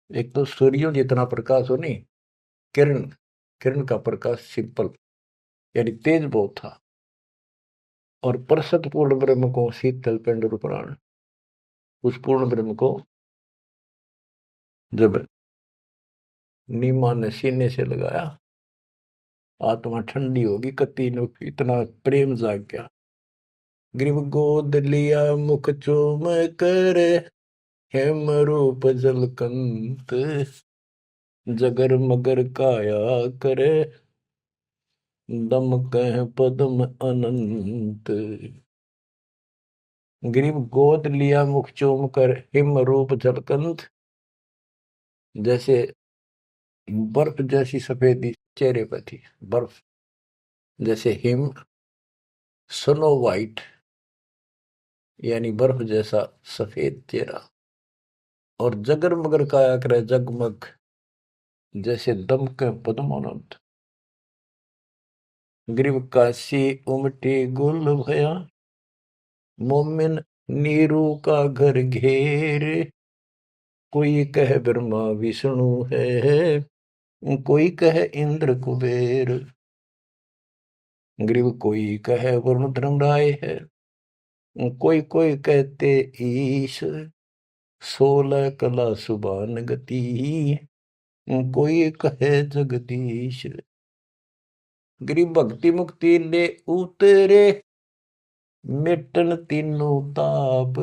एक तो सूर्यों जितना प्रकाश हो नहीं, किरण, किरण का प्रकाश सिंपल, यानी तेज बहुत था। और परसत पूर्ण ब्रह्म को शीतल पिंड रूपराण, उस पूर्ण ब्रह्म को जब नीमा ने सीने से लगाया, आत्मा ठंडी होगी, कति ने इतना प्रेम जाग गया। ग्रीव गोद लिया मुख चूम कर, हेम रूप जलकंत, जगर मगर काया करे, दम कह पद्म अनंत। ग्रीव गोद लिया मुख चूम कर, हिम रूप जलकंत, जैसे बर्फ जैसी सफेदी चेहरे पर थी, बर्फ जैसे हिम, स्नो वाइट यानी बर्फ जैसा सफेद चेहरा, और जगर मगर काया करे जगमग, जैसे दमके पद्मानंद। ग्रीव काशी उमटी गुल भया, मोमिन नीरू का घर घेर, कोई कह ब्रह्मा विष्णु है, कोई कह इंद्र कुबेर। ग्रीव कोई कह वरुण धर्मराय है, कोई कोई कहते ईश, 16 कला सुबान गति, कोई कहे जगदीश। ग्रीव भक्ति मुक्ति ले उतरे, मिटन तीनों ताप,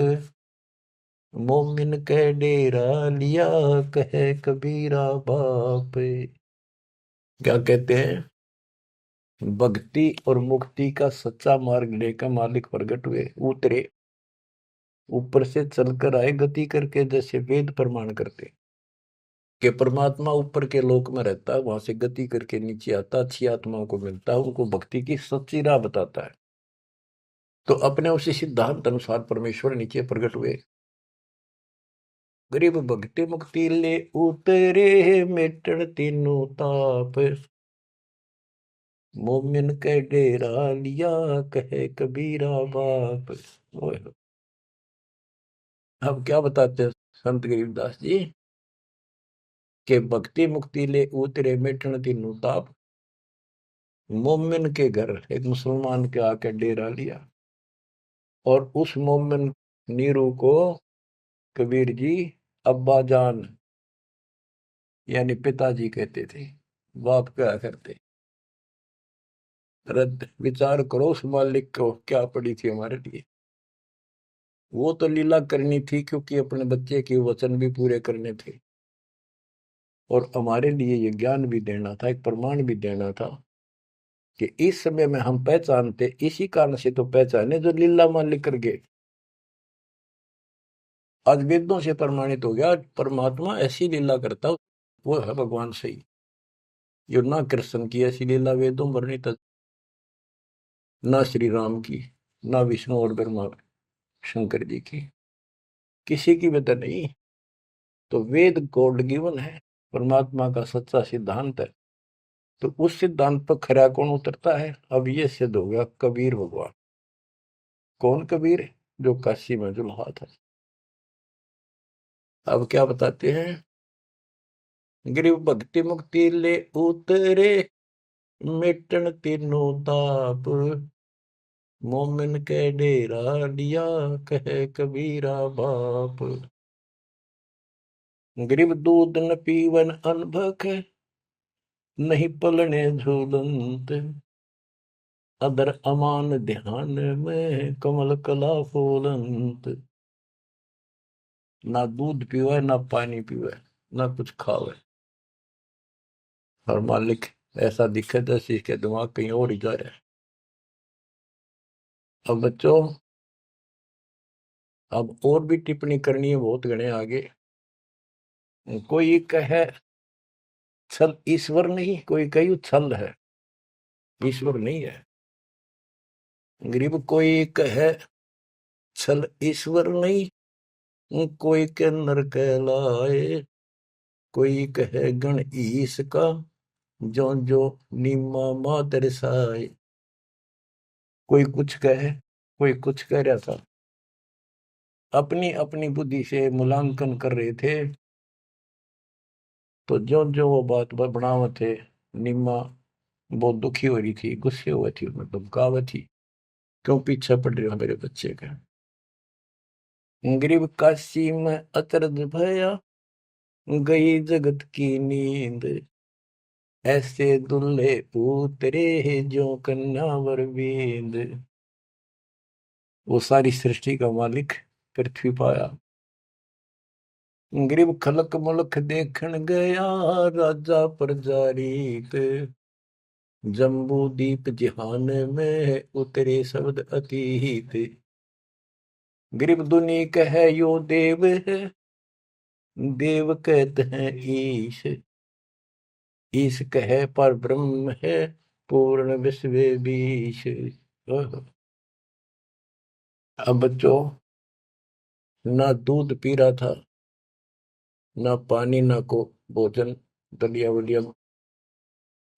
मोमिन कह डेरा लिया, कहे कबीरा बाप। क्या कहते हैं? भक्ति और मुक्ति का सच्चा मार्ग लेकर मालिक प्रगट हुए, उतरे, ऊपर से चलकर आए गति करके, जैसे वेद प्रमाण करते कि परमात्मा ऊपर के लोक में रहता है, वहां से गति करके नीचे आता, अच्छी आत्माओं को मिलता है, उनको भक्ति की सच्ची राह बताता है। तो अपने उसी सिद्धांत अनुसार परमेश्वर नीचे प्रकट हुए। गरीब भक्ति मुक्ति ले उतरे, मिटन तीनों ताप, मोमिन के डेरा लिया, कहे कबीरा बाप। अब क्या बताते हैं संत गरीबदास जी के भक्ति मुक्ति ले उतरे, मिटन तीनों ताप, मोमिन के घर एक मुसलमान के आके डेरा लिया, और उस मोमिन नीरू को कबीर जी अब्बा जान यानी पिताजी कहते थे, बाप क्या करते। रद्द विचार करो उस मालिक को क्या पड़ी थी हमारे लिए। वो तो लीला करनी थी क्योंकि अपने बच्चे के वचन भी पूरे करने थे, और हमारे लिए ये ज्ञान भी देना था, एक प्रमाण भी देना था कि इस समय में हम पहचानते, इसी कारण से तो पहचाने जो लीला मालिक कर गए। आज वेदों से प्रमाणित हो गया, परमात्मा ऐसी लीला करता वो है भगवान सही। यो ना कृष्ण की ऐसी लीला वेदों वर्णित, ना श्री राम की, ना विष्णु और ब्रह्मा शंकर जी की, किसी की भी तो नहीं। तो वेद गॉड गिवन है, परमात्मा का सच्चा सिद्धांत है। तो उस सिद्धांत पर खरा कौन उतरता है? अब ये सिद्ध हो गया कबीर भगवान। कौन कबीर? जो काशी में जुल्हा था। अब क्या बताते हैं? गिरिव भक्ति मुक्ति ले उतरे, मिटन तीनों ताप, मोमिन के डेरा लिया, कहे कबीरा बाप। गिरिव दूध न पीवन अनभक, नहीं पलने झूलंत, अदर अमान ध्यान में, कमल कला फूलंत। ना दूध पीवे, ना पानी पीवे, ना कुछ खावे, और मालिक ऐसा दिखे जैसे इसके दिमाग कहीं और ही जा रहा है। अब बच्चों, अब और भी टिप्पणी करनी है, बहुत घने आगे। कोई कहे छल ईश्वर नहीं, कोई कही छल है, ईश्वर नहीं है। गरीब कोई कहे छल ईश्वर नहीं, कोई के नर कहलाए, कोई कहे गण ईश का, जो जो नीमा मात रसाए। कोई कुछ कहे, कोई कुछ कह रहा था, अपनी अपनी बुद्धि से मूल्यांकन कर रहे थे। तो जो जो वो बात बनाव थे, निम्मा बहुत दुखी हो रही थी, गुस्से हुई थी, उसमें धमकावत थी, क्यों पीछे पड़ रहे हो मेरे बच्चे का। गरीब काशी में अचरज भया, गई जगत की नींद, ऐसे दुल्हे उतरे जो कन्यावर बींद। वो सारी सृष्टि का मालिक पृथ्वी पाया, गरीब खलक मुलक देखन गया, राजा प्रजारीत, जम्बू दीप जिहान में उतरे शब्द अतीत। गरीब दुनी कह यो देव है, देव कहते हैं ईश, ईश कहे पर ब्रह्म है, पूर्ण विश्व बीश। अब बच्चों, ना दूध पी रहा था, ना पानी, ना को भोजन, दलिया वलिया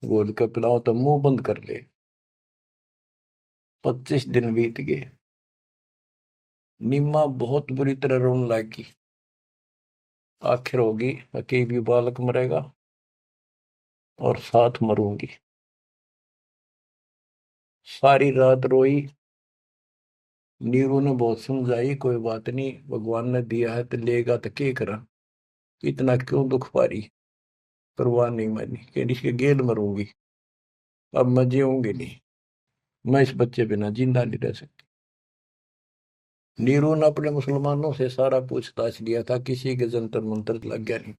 घोल कर पिलाओ तो मुंह बंद कर ले। 25 दिन बीत गए। नीमा बहुत बुरी तरह रोने लगी। आखिर होगी अकेली बालक मरेगा और साथ मरूंगी। सारी रात रोई। नीरू ने बहुत समझाई, कोई बात नहीं, भगवान ने दिया है तो लेगा तो क्या करा, इतना क्यों दुख पा रही। परवाह नहीं मानी कि इसके गेल मरूंगी, अब मैं जीऊंगी नहीं, मैं इस बच्चे बिना जिंदा नहीं रह सकती। नीरू ने अपने मुसलमानों से सारा पूछताछ लिया था, किसी के जंतर मंतर लग गया नहीं।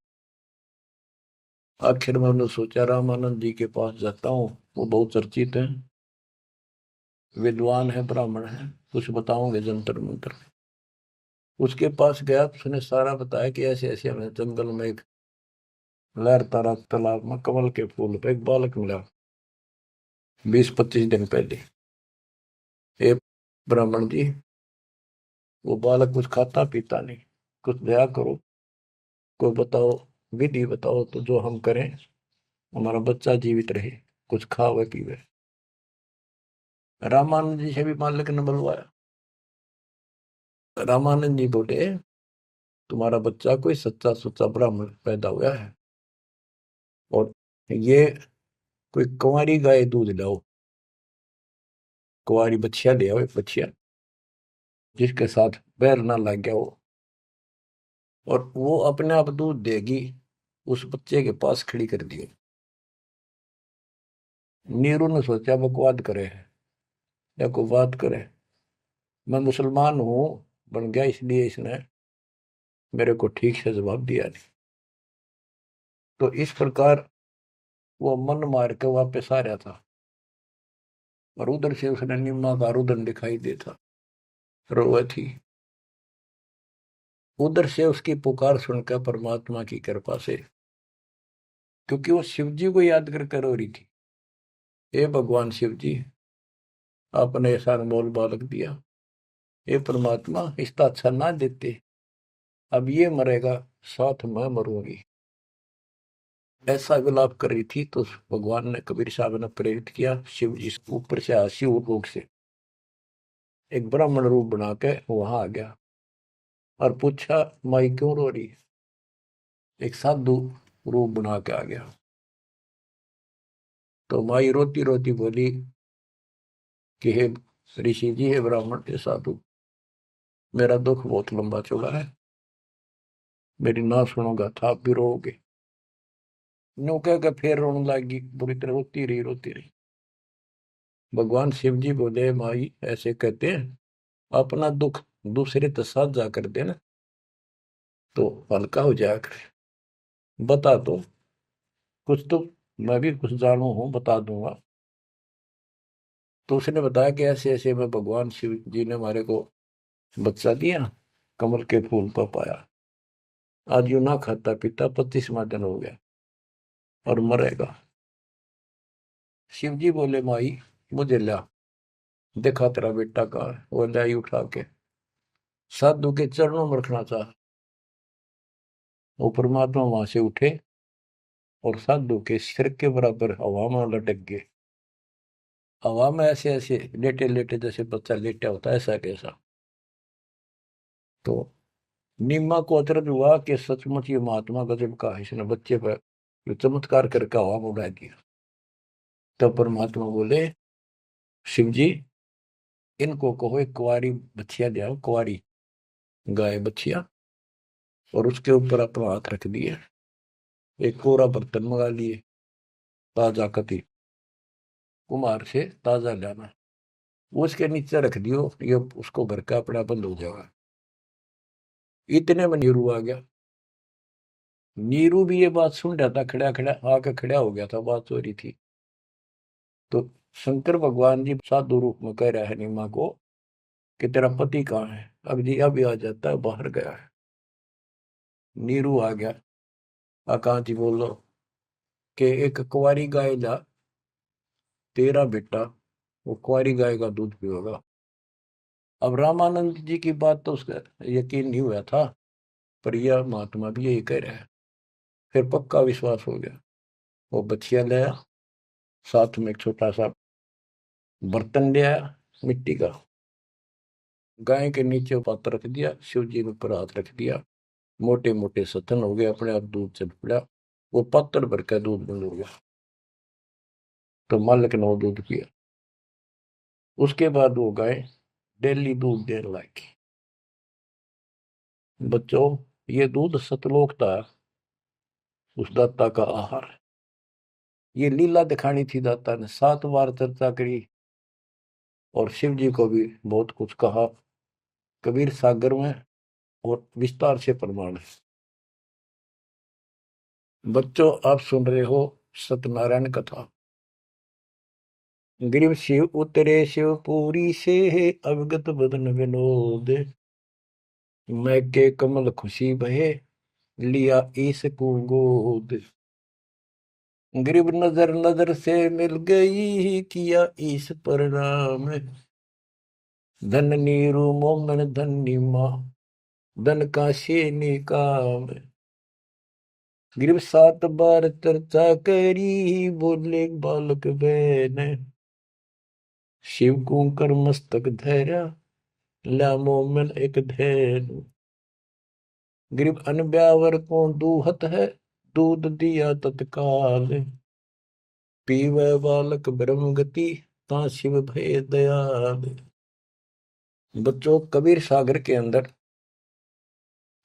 आखिर में उन्होंने सोचा रामानंद जी के पास जाता हूँ, वो बहुत चर्चित हैं, विद्वान है, ब्राह्मण है, कुछ बताओगे जंतर मंतर। उसके पास गया तो उसने सारा बताया कि ऐसे ऐसे हमें जंगल में एक लहरता रहा तालाब में कमल के फूल पे एक बालक मिला 20-25 दिन पहले। ए ब्राह्मण जी, वो बालक कुछ खाता पीता नहीं, कुछ दया करो, कोई बताओ, विधि बताओ तो जो हम करें, हमारा बच्चा जीवित रहे, कुछ खावे पीवे। रामानंद जी से भी मालिक ने बुलवाया। रामानंद जी बोले, तुम्हारा बच्चा कोई सच्चा सुच्चा ब्राह्मण पैदा हुआ है, और ये कोई कुंवारी गाय दूध लाओ, कुंवारी बछिया ले आओ, एक बछिया जिसके साथ बैर ना लग गया हो, और वो अपने आप दूध देगी, उस बच्चे के पास खड़ी कर दियो। नीरू ने सोचा बकवाद करे या कोई बात करे, मैं मुसलमान हूं बन गया, इसलिए इसने मेरे को ठीक से जवाब दिया नहीं। तो इस प्रकार वो मन मार के वापस आ रहा था, और उधर से उसने निम्मा का रुदन दिखाई देता, रोए थी। उधर से उसकी पुकार सुनकर परमात्मा की कृपा से, क्योंकि वो शिव जी को याद कर रो रही थी, हे भगवान शिव जी, आपने ऐसा अनमोल बालक दिया, हे परमात्मा इसका अच्छा ना देते, अब ये मरेगा, साथ मैं मरूंगी। ऐसा विलाप कर रही थी तो भगवान ने, कबीर साहब ने प्रेरित किया, शिव जी ऊपर से शिव लोक से एक ब्राह्मण रूप बना के वहां आ गया और पूछा, माई क्यों रो रही है। एक साधु रूप बना के आ गया। तो माई रोती रोती बोली कि हे ऋषि जी, हे ब्राह्मण, हे साधु, मेरा दुख बहुत लंबा चौड़ा है, मेरी ना सुनोगा था आप भी रोओगे। नो कह के फिर रोने लगी, बुरी तरह रोती रही। भगवान शिव जी बोले, माई ऐसे कहते हैं, अपना दुख दूसरे के साथ जा कर देना तो हल्का हो जाया करे, बता दो कुछ तो, मैं भी कुछ जानू हूं, बता दूंगा। तो उसने बताया कि ऐसे ऐसे में भगवान शिव जी ने हमारे को बच्चा दिया, कमल के फूल पर पाया, आज यूं ना खाता पीता 25वां दिन हो गया और मरेगा। शिव जी बोले, माई मुझे ला, देखा तेरा बेटा कहाँ है। वो लाई उठा के साधु के चरणों में रखना चाहा, वो परमात्मा वहां से उठे और साधु के सिर के बराबर हवा में लटक गए। हवा में ऐसे ऐसे लेटे लेटे, जैसे बच्चा लेटा होता है, ऐसा कैसा। तो नीमा को अचरज हुआ कि सचमुच ये महात्मा गजब का है, इसने बच्चे पर जो चमत्कार करके हवा में उड़ा दिया। तो परमात्मा बोले शिव जी इनको कहो एक कुंवारी बछिया जाओ, कुंवारी गाय बछिया, और उसके ऊपर अपना हाथ रख दिए, एक कोरा बर्तन मंगा लिए, ताजा कति कुम्हार से ताजा लाना, वो उसके नीचे रख दियो, ये उसको भर का अपना बंद हो जाएगा। इतने में नीरू आ गया। नीरू भी ये बात सुन रहा था, खड़ा खड़ा आके खड़ा हो गया था, बात हो रही थी। तो शंकर भगवान जी साधु रूप में कह रहा है नीमा को कि तेरा पति कहाँ है? अब जी अभी आ जाता है, बाहर गया है। नीरू आ गया, कहाँ जी बोलो कि एक कुंवारी गाय ला, तेरा बेटा वो कुंवारी गाय का दूध पिएगा। अब रामानंद जी की बात तो उसका यकीन नहीं हुआ था, पर यह महात्मा भी यही कह रहा है। फिर पक्का विश्वास हो गया। वो बछिया लाया, साथ में एक छोटा सा बर्तन ले आया मिट्टी का, गाय के नीचे पात्र रख दिया, शिव जी के ऊपर हाथ रख दिया, मोटे मोटे सतन हो गए, अपने आप दूध चल पड़ा। वो पात्र भर का दूध बंद हो गया। तो मालिक ने वो दूध पिया। उसके बाद वो गाय डेली दूध देने लगी। बच्चों, ये दूध सतलोक था, उस दाता का आहार। ये लीला दिखानी थी दाता ने, 7 बार चर्चा करी और शिव जी को भी बहुत कुछ कहा कबीर सागर में, और विस्तार से प्रमाण है। बच्चों, आप सुन रहे हो सत्यनारायण कथा। ग्रीव शिव उतरे शिवपुरी से, अवगत बदन विनोद, मैं के कमल खुशी बहे, लिया ईस को गोद। ग्रीव नजर नजर से मिल गई, किया ईस प्रणाम, धन नीरू मोमन धन माँ, धन का शेनी काम। ग्रीव 7 बार चर्चा करी, बोले बालक बहन, शिव को कर मस्तक धैर्या, ला मोमन एक धैन। ग्रीव अनब्यावर को दूहत है, दूध दिया तत्काल, पीवे बालक ब्रह्म गति, ता शिव भय दयाल। बच्चों, कबीर सागर के अंदर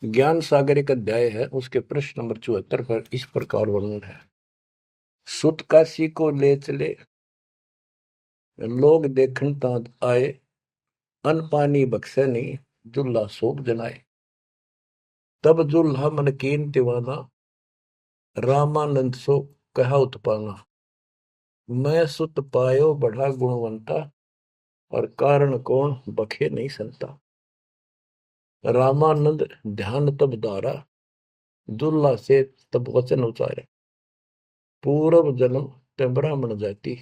ज्ञान सागर एक अध्याय है, उसके प्रश्न नंबर 74 पर इस प्रकार वर्णन है। सुत काशी को ले चले, लोग देखन तात आए, अन पानी बख्शे नहीं, जुल्ला सोप जनाए। तब जुल्हा मन कीन दीवाना, रामानंद सो कहा उत्पाना। मैं सुत पायो बढ़ा गुणवंता, और कारण कौन बखे नहीं संता। रामानंद ध्यान तब दारा, दुल्ला से तब वचन उचारे। पूर्व जन्म ते ब्राह्मण जाति,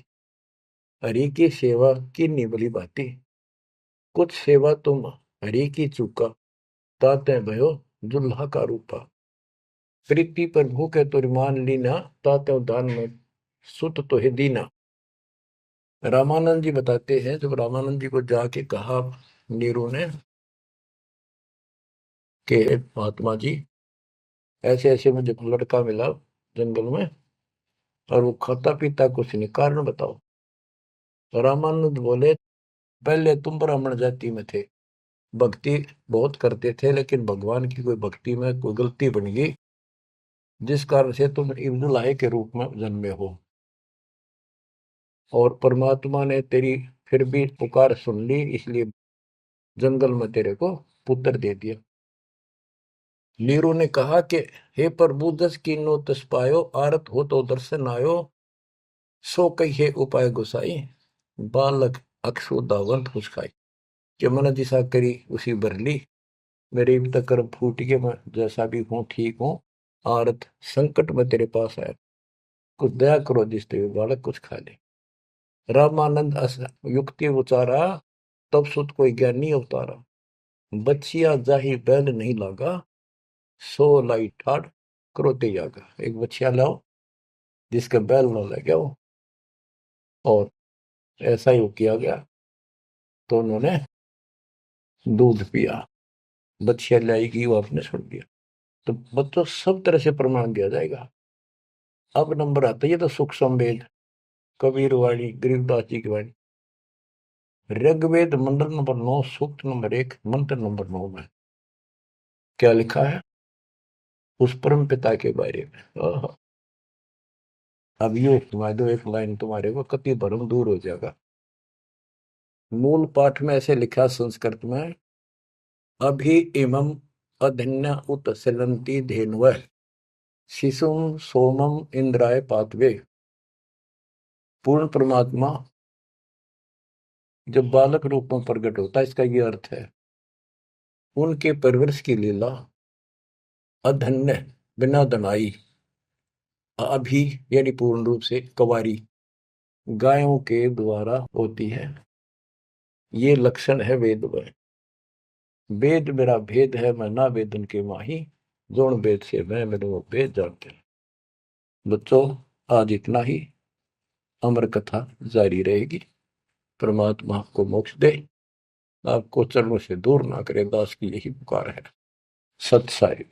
हरि की सेवा की निबली बाती। कुछ सेवा तुम हरि की चूका, ताते भयो दुल्हा का रूपा। प्रीति पर भूखे तो मान लीना, ताते दान में सुत तो है दीना। रामानंद जी बताते हैं, जब रामानंद जी को जाके कहा नीरू ने कि महात्मा जी ऐसे ऐसे मुझे लड़का मिला जंगल में, और वो खाता पीता कुछ नहीं, कारण बताओ। तो रामानंद बोले पहले तुम ब्राह्मण जाति में थे, भक्ति बहुत करते थे, लेकिन भगवान की कोई भक्ति में कोई गलती बन गई, जिस कारण से तुम इब्दुल्लाह के रूप में जन्मे हो, और परमात्मा ने तेरी फिर भी पुकार सुन ली, इसलिए जंगल में तेरे को पुत्र दे दिया। नीरू ने कहा कि हे प्रभु, दस कीनो तस पायो, आरत हो तो दर्शन आयो, सो कही उपाय गुसाई, बालक अक्षु दावंत कुछ खाई। कि मन दिशा करी उसी भर ली, मेरे भी तक कर्म फूट के, मैं जैसा भी हूँ ठीक हूँ, आरत संकट में तेरे पास आया, कुछ दया करो जिसते हुए बालक कुछ खा ले। रामानंद युक्ति उचारा, तब सुत कोई ज्ञानी अवतारा। बच्चिया जाही बैल नहीं लागा, सो लाई ठाड़ क्रोते जागा। एक बच्चिया लाओ जिसका बैल न लग गया हो, और ऐसा ही किया गया। तो उन्होंने दूध पिया, बच्चिया लाएगी, वो आपने छोड़ दिया। तो बच्चों, सब तरह से प्रमाण दिया जाएगा। अब नंबर आता है, ये तो सुख संवेद कबीर वाणी, गरीबदास जी की वाणी। ऋग्वेद मंडल नंबर 9, सूक्त नंबर 1, मंत्र नंबर 9 में क्या लिखा है उस परम पिता के बारे में। अब ये सुना दो एक लाइन, तुम्हारे को कति भरम दूर हो जाएगा। मूल पाठ में ऐसे लिखा संस्कृत में, अभि इमं अधन्य उत सिलंती धेन्व शिशुम सोमम इंद्राय पातवे। पूर्ण परमात्मा जब बालक रूप में प्रकट होता है, इसका ये अर्थ है उनके परवरिश की लीला अधन्य, बिना दनाई, अभी यानी पूर्ण रूप से कवारी गायों के द्वारा होती है। ये लक्षण है वेद में। वेद मेरा भेद है, मैं ना वेदन के माही, जोन वेद से मैं मेरे वो भेद जानते हैं। बच्चों, आज इतना ही, अमर कथा जारी रहेगी। परमात्मा आपको मोक्ष दे, आपको चरणों से दूर ना करे, दास की यही पुकार है। सत साहिब।